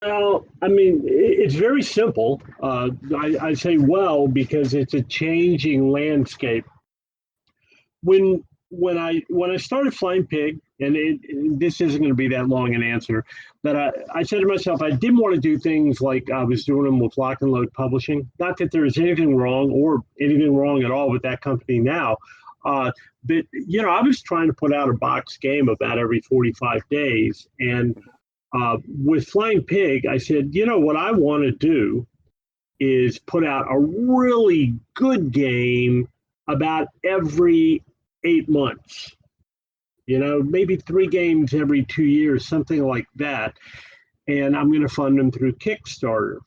[SPEAKER 3] Well, I mean, it's very simple. I say because it's a changing landscape. When I started Flying Pig, and this isn't going to be that long an answer, but I said to myself, I didn't want to do things like I was doing them with Lock and Load Publishing. Not that there is anything wrong or anything wrong at all with that company now. But I was trying to put out a box game about every 45 days, and with Flying Pig, I said, what I want to do is put out a really good game about every 8 months. Maybe 3 games every 2 years, something like that. And I'm going to fund them through Kickstarter.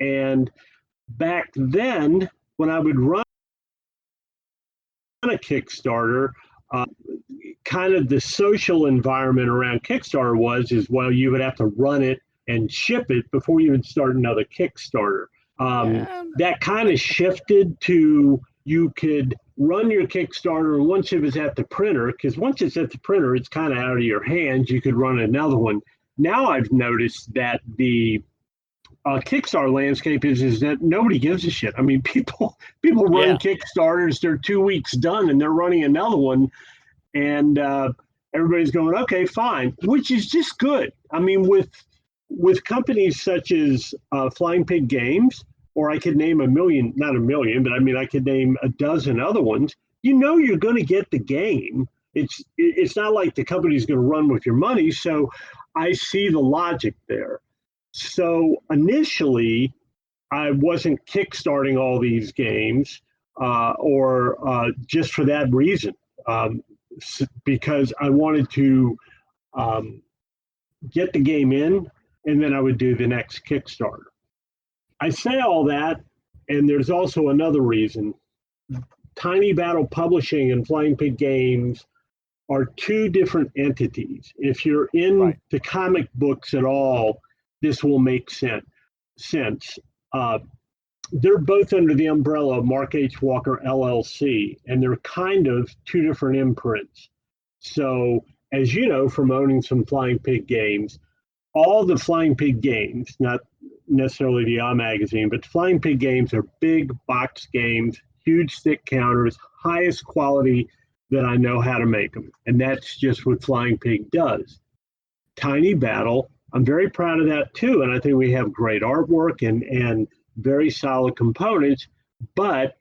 [SPEAKER 3] And back then, when I would run a Kickstarter, kind of the social environment around Kickstarter you would have to run it and ship it before you would start another Kickstarter. That kind of shifted to you could run your Kickstarter, and once it was at the printer, because once it's at the printer, it's kind of out of your hands, you could run another one. Now I've noticed that the Kickstarter landscape is that nobody gives a shit. I mean, people run Kickstarters, they're 2 weeks done, and they're running another one, and everybody's going, okay, fine, which is just good. I mean, with companies such as Flying Pig Games, or I could name not a million, but I mean, I could name a dozen other ones, you're going to get the game. It's not like the company's going to run with your money. So I see the logic there. So initially, I wasn't kickstarting all these games or just for that reason, because I wanted to get the game in, and then I would do the next Kickstarter. I say all that, and there's also another reason. Tiny Battle Publishing and Flying Pig Games are 2 different entities. If you're in the comic books at all, this will make sense. They're both under the umbrella of Mark H. Walker LLC, and they're kind of 2 different imprints. So, as you know from owning some Flying Pig games, all the Flying Pig games, not necessarily the magazine, but the Flying Pig games are big box games, huge thick counters, highest quality that I know how to make them. And that's just what Flying Pig does. Tiny Battle, I'm very proud of that too. And I think we have great artwork and very solid components, but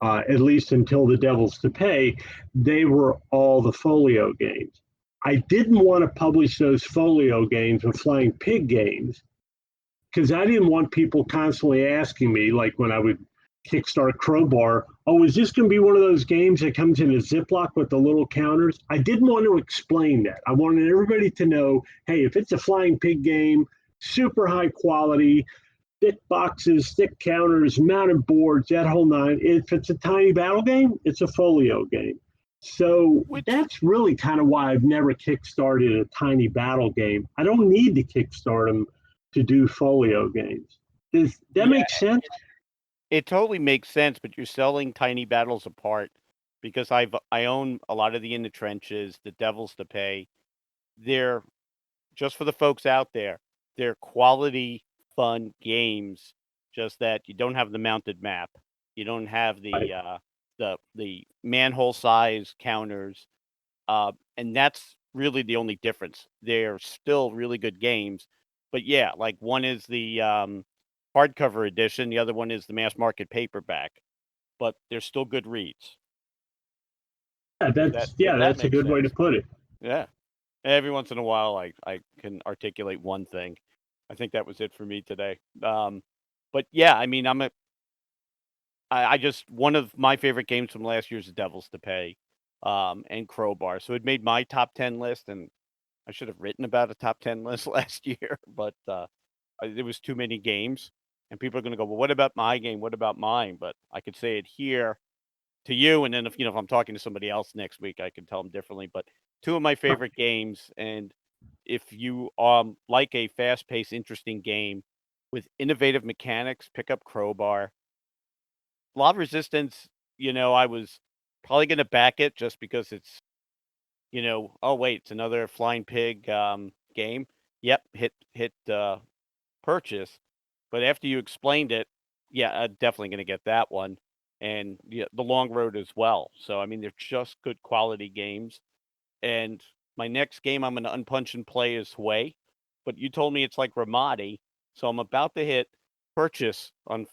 [SPEAKER 3] at least until The Devil's to Pay, they were all the folio games. I didn't want to publish those folio games with Flying Pig Games because I didn't want people constantly asking me, like when I would Kickstarter Crowbar. Oh, is this going to be one of those games that comes in a Ziploc with the little counters? I didn't want to explain that. I wanted everybody to know, hey, if it's a flying pig game, super high quality, thick boxes, thick counters, mounted boards, that whole nine. If it's a tiny battle game, it's a folio game. So
[SPEAKER 2] Which
[SPEAKER 3] that's really kind of why I've never kickstarted a tiny battle game. I don't need to kickstart them to do folio games. Does that
[SPEAKER 2] yeah,
[SPEAKER 3] make sense?
[SPEAKER 2] it totally makes sense, but you're selling Tiny Battles apart because I own a lot of the In the Trenches, the Devils to Pay. They're just for the folks out there. They're quality, fun games. Just that you don't have the mounted map. You don't have
[SPEAKER 3] Right.
[SPEAKER 2] the manhole size counters, and that's really the only difference. They're still really good games, but yeah, like one is the hardcover edition, the other one is the mass market paperback, but they're still good reads.
[SPEAKER 3] Yeah,
[SPEAKER 2] If that
[SPEAKER 3] that's a
[SPEAKER 2] makes
[SPEAKER 3] good way to
[SPEAKER 2] sense.
[SPEAKER 3] put it.
[SPEAKER 2] Yeah. Every once in a while, I can articulate one thing. I think that was it for me today. But yeah, I mean, I just one of my favorite games from last year's Devils to Pay, and Crowbar. So it made my top 10 list, and I should have written about a top 10 list last year, but there was too many games, and people are going to go, well, what about my game? What about mine? But I could say it here to you, and then if I'm talking to somebody else next week, I can tell them differently. But two of my favorite games, and if you like a fast-paced, interesting game with innovative mechanics, pick up Crowbar. Lot of Resistance, I was probably going to back it just because it's, oh wait, it's another flying pig game. Yep, hit purchase. But after you explained it, yeah, I'm definitely going to get that one, and yeah, the Long Road as well. So I mean, they're just good quality games. And my next game I'm going to unpunch and play is Hue, but you told me it's like Ramadi, so I'm about to hit purchase on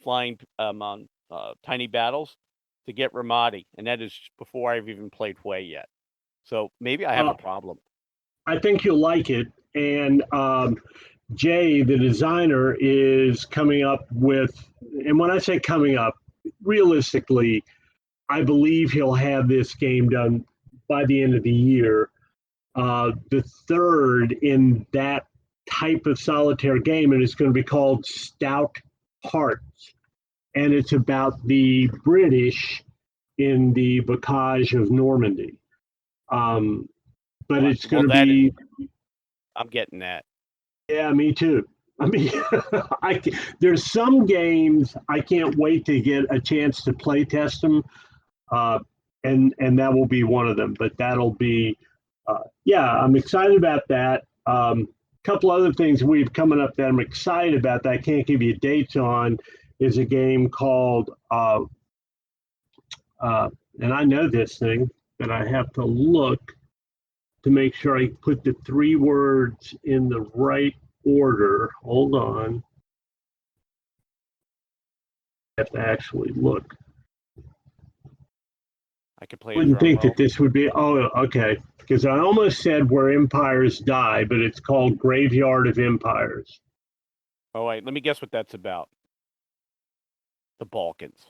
[SPEAKER 2] flying on Tiny Battles to get Ramadi, and that is before I've even played Hue yet. So maybe I have a
[SPEAKER 3] Uh,
[SPEAKER 2] problem.
[SPEAKER 3] I think you'll like it. And Jay, the designer, is coming up with, and when I say coming up, realistically, I believe he'll have this game done by the end of the year. The third in that type of solitaire game, and it's going to be called Stout Hearts. And it's about the British in the bocage of Normandy. Um, but
[SPEAKER 2] Well,
[SPEAKER 3] it's going to
[SPEAKER 2] that
[SPEAKER 3] be,
[SPEAKER 2] I'm getting that.
[SPEAKER 3] yeah, me too. I mean, there's some games I can't wait to get a chance to play test them, uh, and that will be one of them. But that'll be, yeah, I'm excited about that. Couple other things we've coming up that I'm excited about that I can't give you dates on is a game called, uh, and I know this thing, but I have to look to make sure I put the three words in the right order. Hold on. I have to actually look.
[SPEAKER 2] I could play a
[SPEAKER 3] Wouldn't
[SPEAKER 2] drum
[SPEAKER 3] think that
[SPEAKER 2] roll.
[SPEAKER 3] this would be, oh, okay. Because I almost said Where Empires Die, but it's called Graveyard of Empires.
[SPEAKER 2] Oh wait, let me guess what that's about. The Balkans.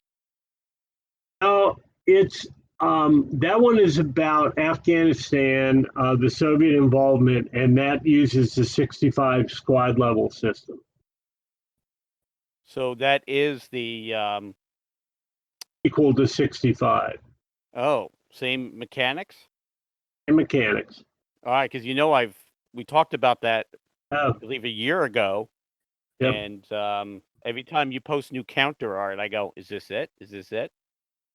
[SPEAKER 3] No, it's that one is about Afghanistan, the Soviet involvement, and that uses the 65 squad level system.
[SPEAKER 2] So that is the
[SPEAKER 3] Equal to 65.
[SPEAKER 2] same mechanics.
[SPEAKER 3] And mechanics.
[SPEAKER 2] All right, because we talked about that
[SPEAKER 3] Oh,
[SPEAKER 2] I believe a year ago,
[SPEAKER 3] yep.
[SPEAKER 2] and every time you post new counter art, I go, "Is this it? Is this it?"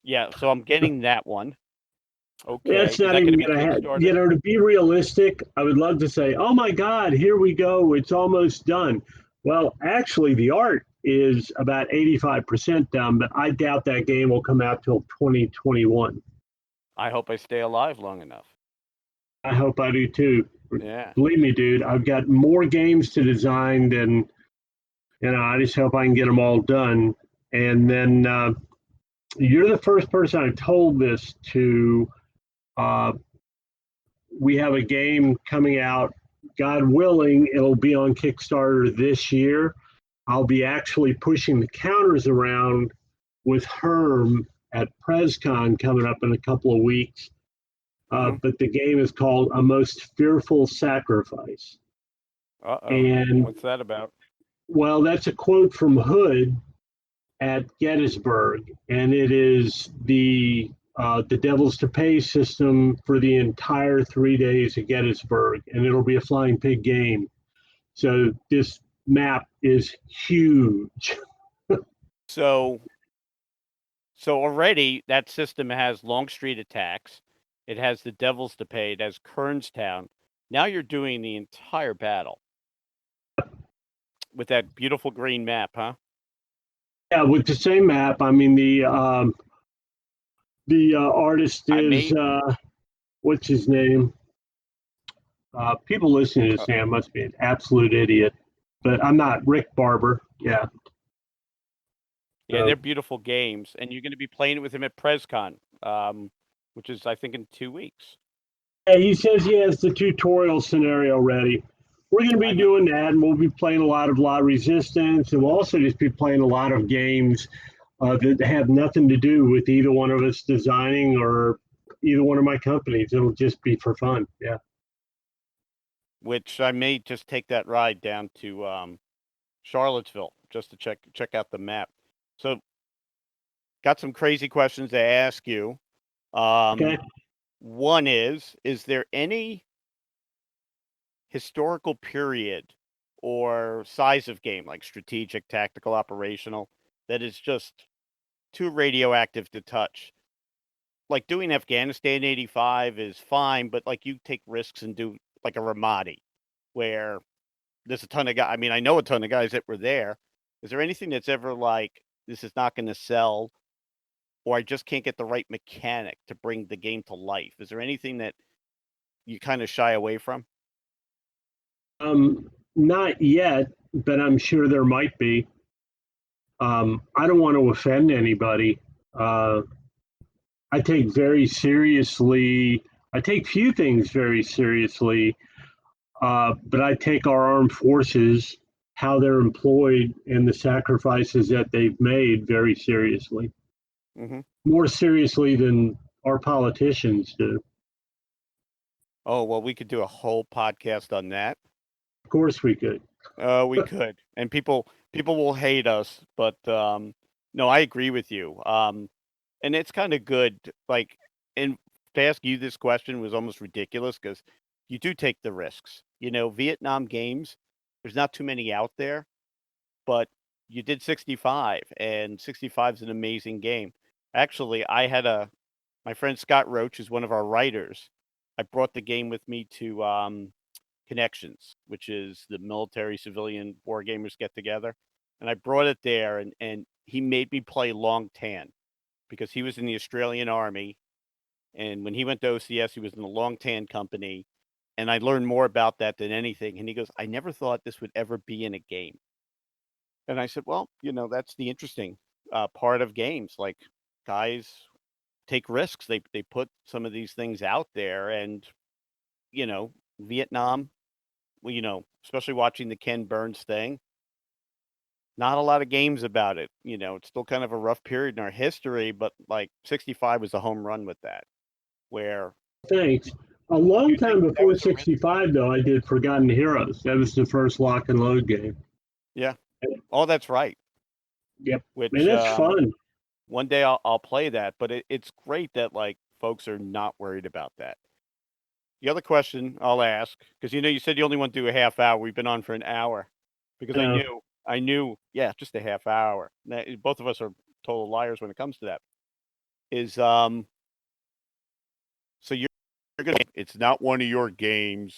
[SPEAKER 2] Yeah, so I'm getting that one. Okay,
[SPEAKER 3] That's
[SPEAKER 2] is
[SPEAKER 3] not
[SPEAKER 2] that going
[SPEAKER 3] even
[SPEAKER 2] to be
[SPEAKER 3] going to have,
[SPEAKER 2] Kickstarted?
[SPEAKER 3] to be realistic, I would love to say, oh my God, here we go. It's almost done. Well, actually, the art is about 85% done, but I doubt that game will come out till 2021.
[SPEAKER 2] I hope I stay alive long enough.
[SPEAKER 3] I hope I do too.
[SPEAKER 2] Yeah.
[SPEAKER 3] Believe me, dude, I've got more games to design than, I just hope I can get them all done. And then you're the first person I've told this to. Uh, we have a game coming out. God willing, it'll be on Kickstarter this year. I'll be actually pushing the counters around with Herm at PresCon coming up in a couple of weeks. But the game is called A Most Fearful Sacrifice. And
[SPEAKER 2] what's that about?
[SPEAKER 3] well, that's a quote from Hood at Gettysburg, and it is the Devil's to Pay system for the entire 3 days at Gettysburg, and it'll be a flying pig game. So this map is huge.
[SPEAKER 2] So already that system has Longstreet attacks. It has the Devils to Pay. It has Kernstown. Now you're doing the entire battle with that beautiful green map, huh?
[SPEAKER 3] Yeah, with the same map. I mean, the artist is what's his name? People listening to Sam must be an absolute idiot, but I'm not. Rick Barber. Yeah.
[SPEAKER 2] Yeah, they're beautiful games, and you're going to be playing it with him at PresCon, which is, I think, in 2 weeks.
[SPEAKER 3] Yeah, he says he has the tutorial scenario ready. We're going to be doing that, and we'll be playing a lot of La Resistance, and we'll also just be playing a lot of games that have nothing to do with either one of us designing or either one of my companies. It'll just be for fun. Yeah.
[SPEAKER 2] Which I may just take that ride down to Charlottesville just to check out the map. So, got some crazy questions to ask you.
[SPEAKER 3] Okay.
[SPEAKER 2] One is there any historical period or size of game, like strategic, tactical, operational, that is just too radioactive to touch? Like doing Afghanistan 85 is fine, but like you take risks and do like a Ramadi, where there's a ton of guys. I mean, I know a ton of guys that were there. Is there anything that's ever like, this is not going to sell, or I just can't get the right mechanic to bring the game to life? Is there anything that you kind of shy away from?
[SPEAKER 3] Not yet, but I'm sure there might be. I don't want to offend anybody. I take very seriously. I take few things very seriously, but I take our armed forces, how they're employed, and the sacrifices that they've made very seriously. More seriously than our politicians do.
[SPEAKER 2] Oh, well, we could do a whole podcast on that.
[SPEAKER 3] Of course we could.
[SPEAKER 2] We could, and people will hate us, but no, I agree with you. And it's kind of good. Like, and to ask you this question was almost ridiculous because you do take the risks. You know, Vietnam games, there's not too many out there, but you did 65, and 65 is an amazing game. Actually, my friend Scott Roach is one of our writers. I brought the game with me to Connections, which is the military civilian war gamers get together. And I brought it there, and he made me play Long Tan because he was in the Australian Army. And when he went to OCS, he was in the Long Tan Company. And I learned more about that than anything. And he goes, I never thought this would ever be in a game. And I said, well, you know, that's the interesting part of games. Like, guys take risks. They put some of these things out there. And, you know, Vietnam, well, you know, especially watching the Ken Burns thing, not a lot of games about it. You know, it's still kind of a rough period in our history, but like 65 was a home run with that, where
[SPEAKER 3] Thanks. A long time before 65, though, I did Forgotten Heroes. That was the first lock and load game.
[SPEAKER 2] Yeah. Oh, that's right.
[SPEAKER 3] Yep.
[SPEAKER 2] Which,
[SPEAKER 3] and that's fun.
[SPEAKER 2] One day I'll play that, but it's great that like folks are not worried about that. The other question I'll ask, because you know you said you only want to do a half hour. We've been on for an hour because I knew, yeah, just a half hour. Now, both of us are total liars when it comes to that. Is so you're gonna, it's not one of your games.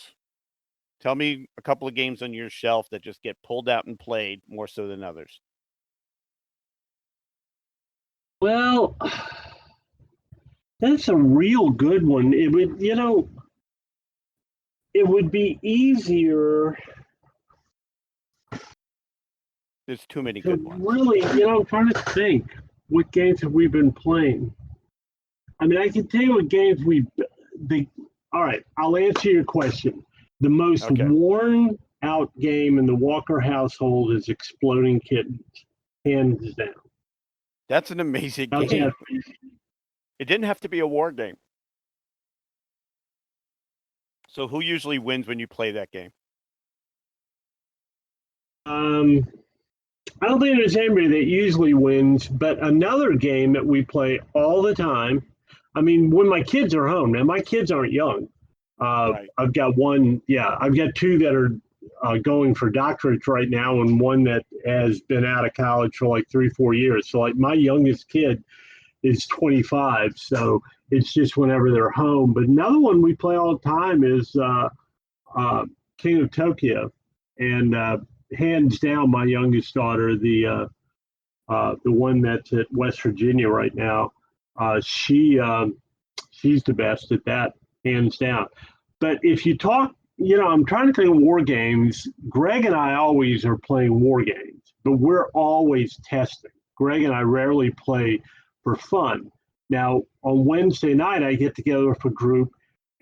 [SPEAKER 2] Tell me a couple of games on your shelf that just get pulled out and played more so than others.
[SPEAKER 3] Well, that's a real good one. It would, you know, it would be easier.
[SPEAKER 2] There's too many good ones.
[SPEAKER 3] Really, you know, I'm trying to think. What games have we been playing? I mean, I can tell you what games all right, I'll answer your question. The most worn out game in the Walker household is Exploding Kittens, hands down.
[SPEAKER 2] That's an amazing
[SPEAKER 3] How's
[SPEAKER 2] game.
[SPEAKER 3] that?
[SPEAKER 2] It didn't have to be a war game. So who usually wins when you play that game?
[SPEAKER 3] I don't think there's anybody that usually wins, but another game that we play all the time. I mean, when my kids are home, now my kids aren't young.
[SPEAKER 2] Right.
[SPEAKER 3] I've got one, yeah, I've got two that are going for doctorates right now, and one that has been out of college for like 3-4 years. So, like, my youngest kid is 25, so it's just whenever they're home. But another one we play all the time is King of Tokyo, and hands down, my youngest daughter, the one that's at West Virginia right now, she's the best at that, hands down. But if you talk, I'm trying to think of war games. Greg and I always are playing war games, but we're always testing. Greg and I rarely play for fun. Now, on Wednesday night, I get together with a group,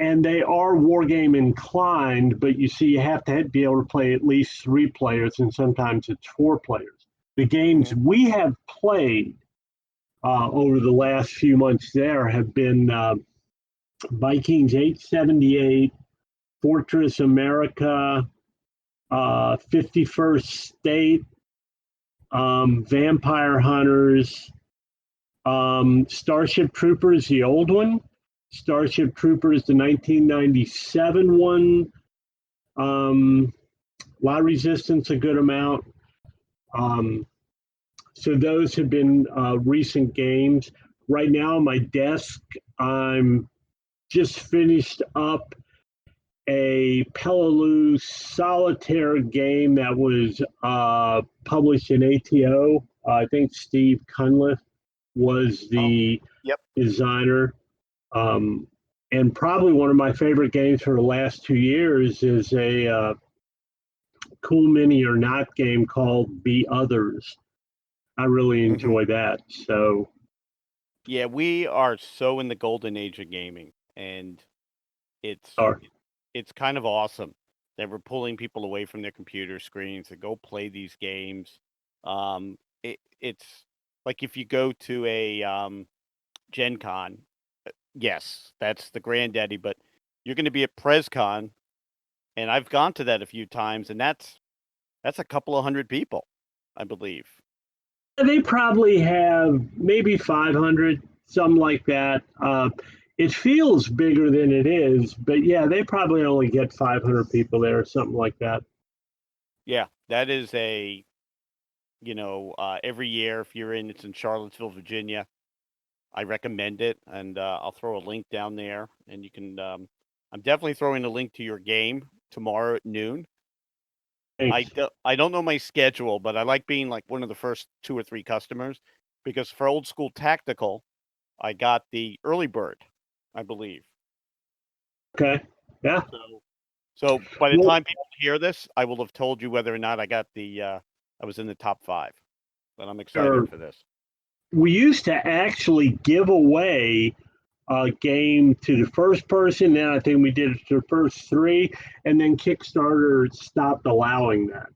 [SPEAKER 3] and they are war game inclined, but you see, you have to be able to play at least 3 players, and sometimes it's 4 players. The games we have played over the last few months there have been Vikings 878, Fortress America, 51st State, Vampire Hunters, Starship Troopers, the old one, Starship Troopers, the 1997 one, Lot Resistance, a good amount. So those have been recent games. Right now on my desk, I'm just finished up a Peleliu solitaire game that was published in ATO. I think Steve Cunliffe was the designer. And probably one of my favorite games for the last 2 years is a Cool Mini or Not game called Be Others. I really enjoy that. So
[SPEAKER 2] yeah, we are so in the golden age of gaming, and it's kind of awesome that we're pulling people away from their computer screens to go play these games. It's like if you go to a Gen Con, yes, that's the granddaddy, but you're going to be at PresCon, and I've gone to that a few times, and that's a couple of hundred people, I believe.
[SPEAKER 3] They probably have maybe 500, something like that. It feels bigger than it is, but yeah, they probably only get 500 people there or something like that.
[SPEAKER 2] Yeah, that is every year if you're in, it's in Charlottesville, Virginia. I recommend it, and I'll throw a link down there, and you can. I'm definitely throwing a link to your game tomorrow at noon.
[SPEAKER 3] Thanks.
[SPEAKER 2] I don't know my schedule, but I like being like one of the first 2 or 3 customers, because for Old School Tactical, I got the early bird, I believe.
[SPEAKER 3] Okay. Yeah.
[SPEAKER 2] So by the time people hear this, I will have told you whether or not I got I was in the top 5. But I'm excited for this.
[SPEAKER 3] We used to actually give away a game to the first person. Then I think we did it to the first 3, and then Kickstarter stopped allowing that.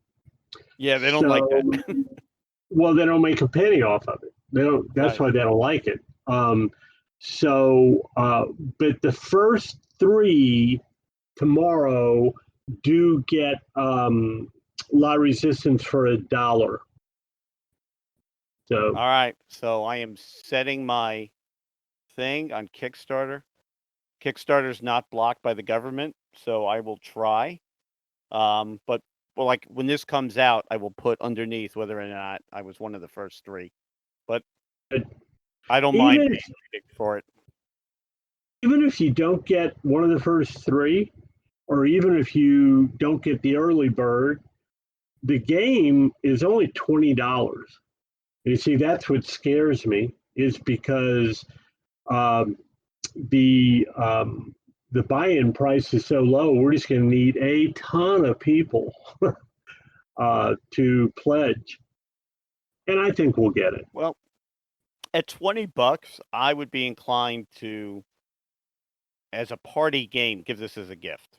[SPEAKER 2] Yeah, they don't like that.
[SPEAKER 3] Well, they don't make a penny off of it. They don't. That's why they don't like it. But the first 3 tomorrow do get La Resistance for $1. So
[SPEAKER 2] all right, so I am setting my thing on Kickstarter. Kickstarter's not blocked by the government, so I will try. But like when this comes out, I will put underneath whether or not I was one of the first 3. But I don't mind paying big for it.
[SPEAKER 3] Even if you don't get one of the first 3, or even if you don't get the early bird, the game is only $20. You see, that's what scares me, is because the buy-in price is so low. We're just going to need a ton of people to pledge, and I think we'll get it.
[SPEAKER 2] Well, at $20, I would be inclined to, as a party game, give this as a gift.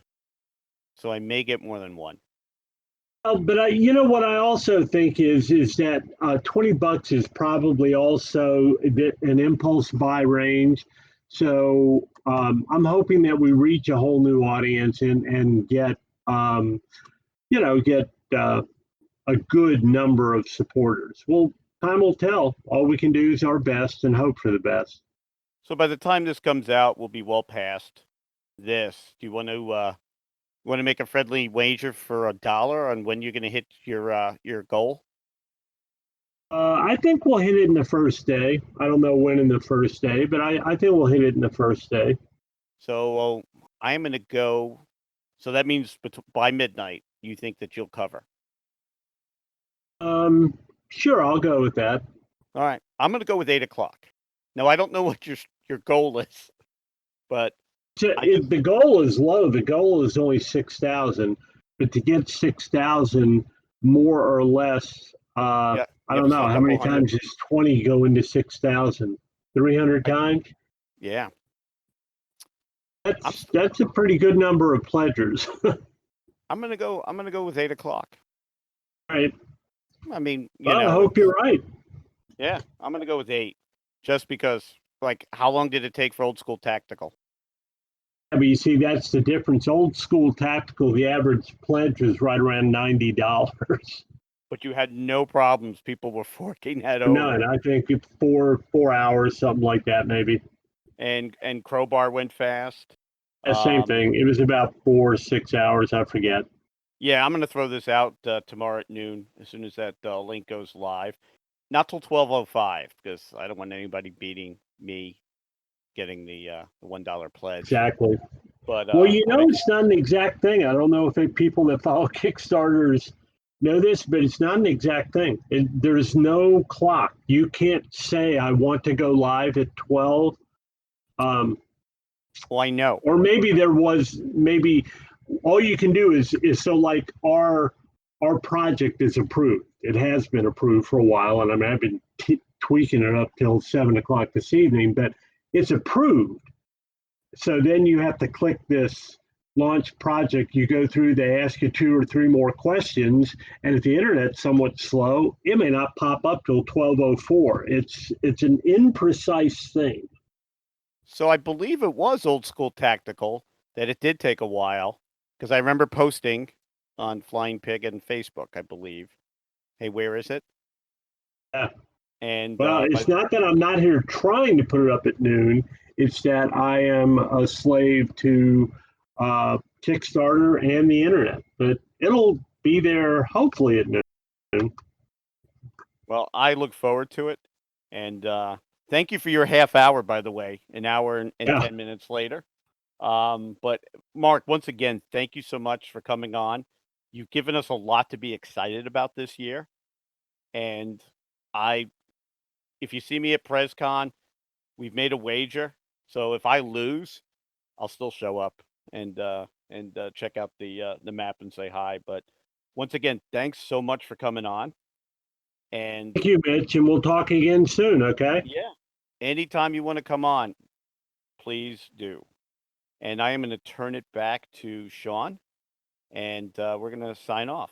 [SPEAKER 2] So I may get more than one.
[SPEAKER 3] But you know what I also think is that $20 is probably also a bit an impulse buy range. So I'm hoping that we reach a whole new audience and get get a good number of supporters. Well, time will tell. All we can do is our best and hope for the best.
[SPEAKER 2] So by the time this comes out, we'll be well past this. Do you want to make a friendly wager for $1 on when you're going to hit your goal?
[SPEAKER 3] I think we'll hit it in the first day. I don't know when in the first day, but I think we'll hit it in the first day.
[SPEAKER 2] So I'm going to go. So that means by midnight, you think that you'll cover?
[SPEAKER 3] Sure, I'll go with that.
[SPEAKER 2] All right, I'm going to go with 8 o'clock. Now I don't know what your goal is, but
[SPEAKER 3] The goal is low. The goal is only 6,000, but to get 6,000 more or less,
[SPEAKER 2] yeah,
[SPEAKER 3] I don't know how many times does 20 go into 6,000. 300 times.
[SPEAKER 2] Yeah,
[SPEAKER 3] that's a pretty good number of pledgers.
[SPEAKER 2] I'm gonna go with 8 o'clock.
[SPEAKER 3] Right.
[SPEAKER 2] I mean,
[SPEAKER 3] I hope you're right.
[SPEAKER 2] Yeah, I'm gonna go with 8, just because. Like, how long did it take for Old School Tactical?
[SPEAKER 3] I mean, you see, that's the difference. Old School Tactical, the average pledge was right around $90.
[SPEAKER 2] But you had no problems. People were forking that over.
[SPEAKER 3] None. I think it's 4 hours, something like that, maybe.
[SPEAKER 2] And Crowbar went fast.
[SPEAKER 3] Same thing. It was about 4 or 6 hours. I forget.
[SPEAKER 2] Yeah, I'm going to throw this out tomorrow at noon as soon as that link goes live. Not till 12:05 because I don't want anybody beating me getting the $1 pledge.
[SPEAKER 3] Exactly.
[SPEAKER 2] But
[SPEAKER 3] well, it's not an exact thing. I don't know if people that follow Kickstarters know this, but it's not an exact thing. There's no clock. You can't say I want to go live at 12.
[SPEAKER 2] Well, I know.
[SPEAKER 3] Or maybe there was all you can do is so like our project is approved. It has been approved for a while, and I've been tweaking it up till 7 o'clock this evening, but it's approved. So then you have to click this launch project. You go through, they ask you 2 or 3 more questions, and if the internet's somewhat slow, it may not pop up till 12:04. It's an imprecise thing.
[SPEAKER 2] So I believe it was Old School Tactical that it did take a while, because I remember posting on Flying Pig and Facebook, I believe. Hey, where is it?
[SPEAKER 3] Yeah.
[SPEAKER 2] And
[SPEAKER 3] well, it's not that I'm not here trying to put it up at noon. It's that I am a slave to Kickstarter and the internet. But it'll be there hopefully at noon.
[SPEAKER 2] Well, I look forward to it. And thank you for your half hour, by the way, an hour and 10 minutes later. But Mark, once again, thank you so much for coming on. You've given us a lot to be excited about this year. And if you see me at PresCon, we've made a wager. So if I lose, I'll still show up and check out the map and say hi. But once again, thanks so much for coming on. And
[SPEAKER 3] thank you, Mitch, and we'll talk again soon, okay?
[SPEAKER 2] Yeah. Anytime you want to come on, please do. And I am going to turn it back to Sean, and we're going to sign off.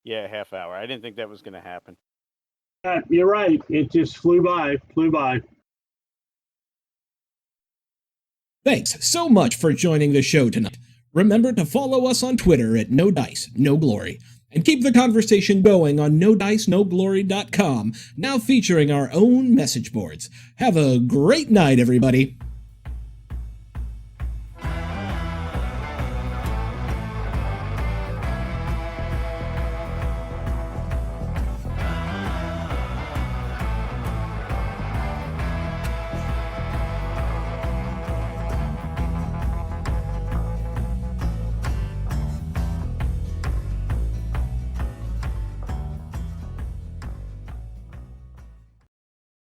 [SPEAKER 2] Yeah, half hour. I didn't think that was going to happen.
[SPEAKER 3] Yeah, you're right. It just flew by.
[SPEAKER 1] Thanks so much for joining the show tonight. Remember to follow us on Twitter at No Dice, No Glory, and keep the conversation going on NoDiceNoGlory.com, now featuring our own message boards. Have a great night, everybody.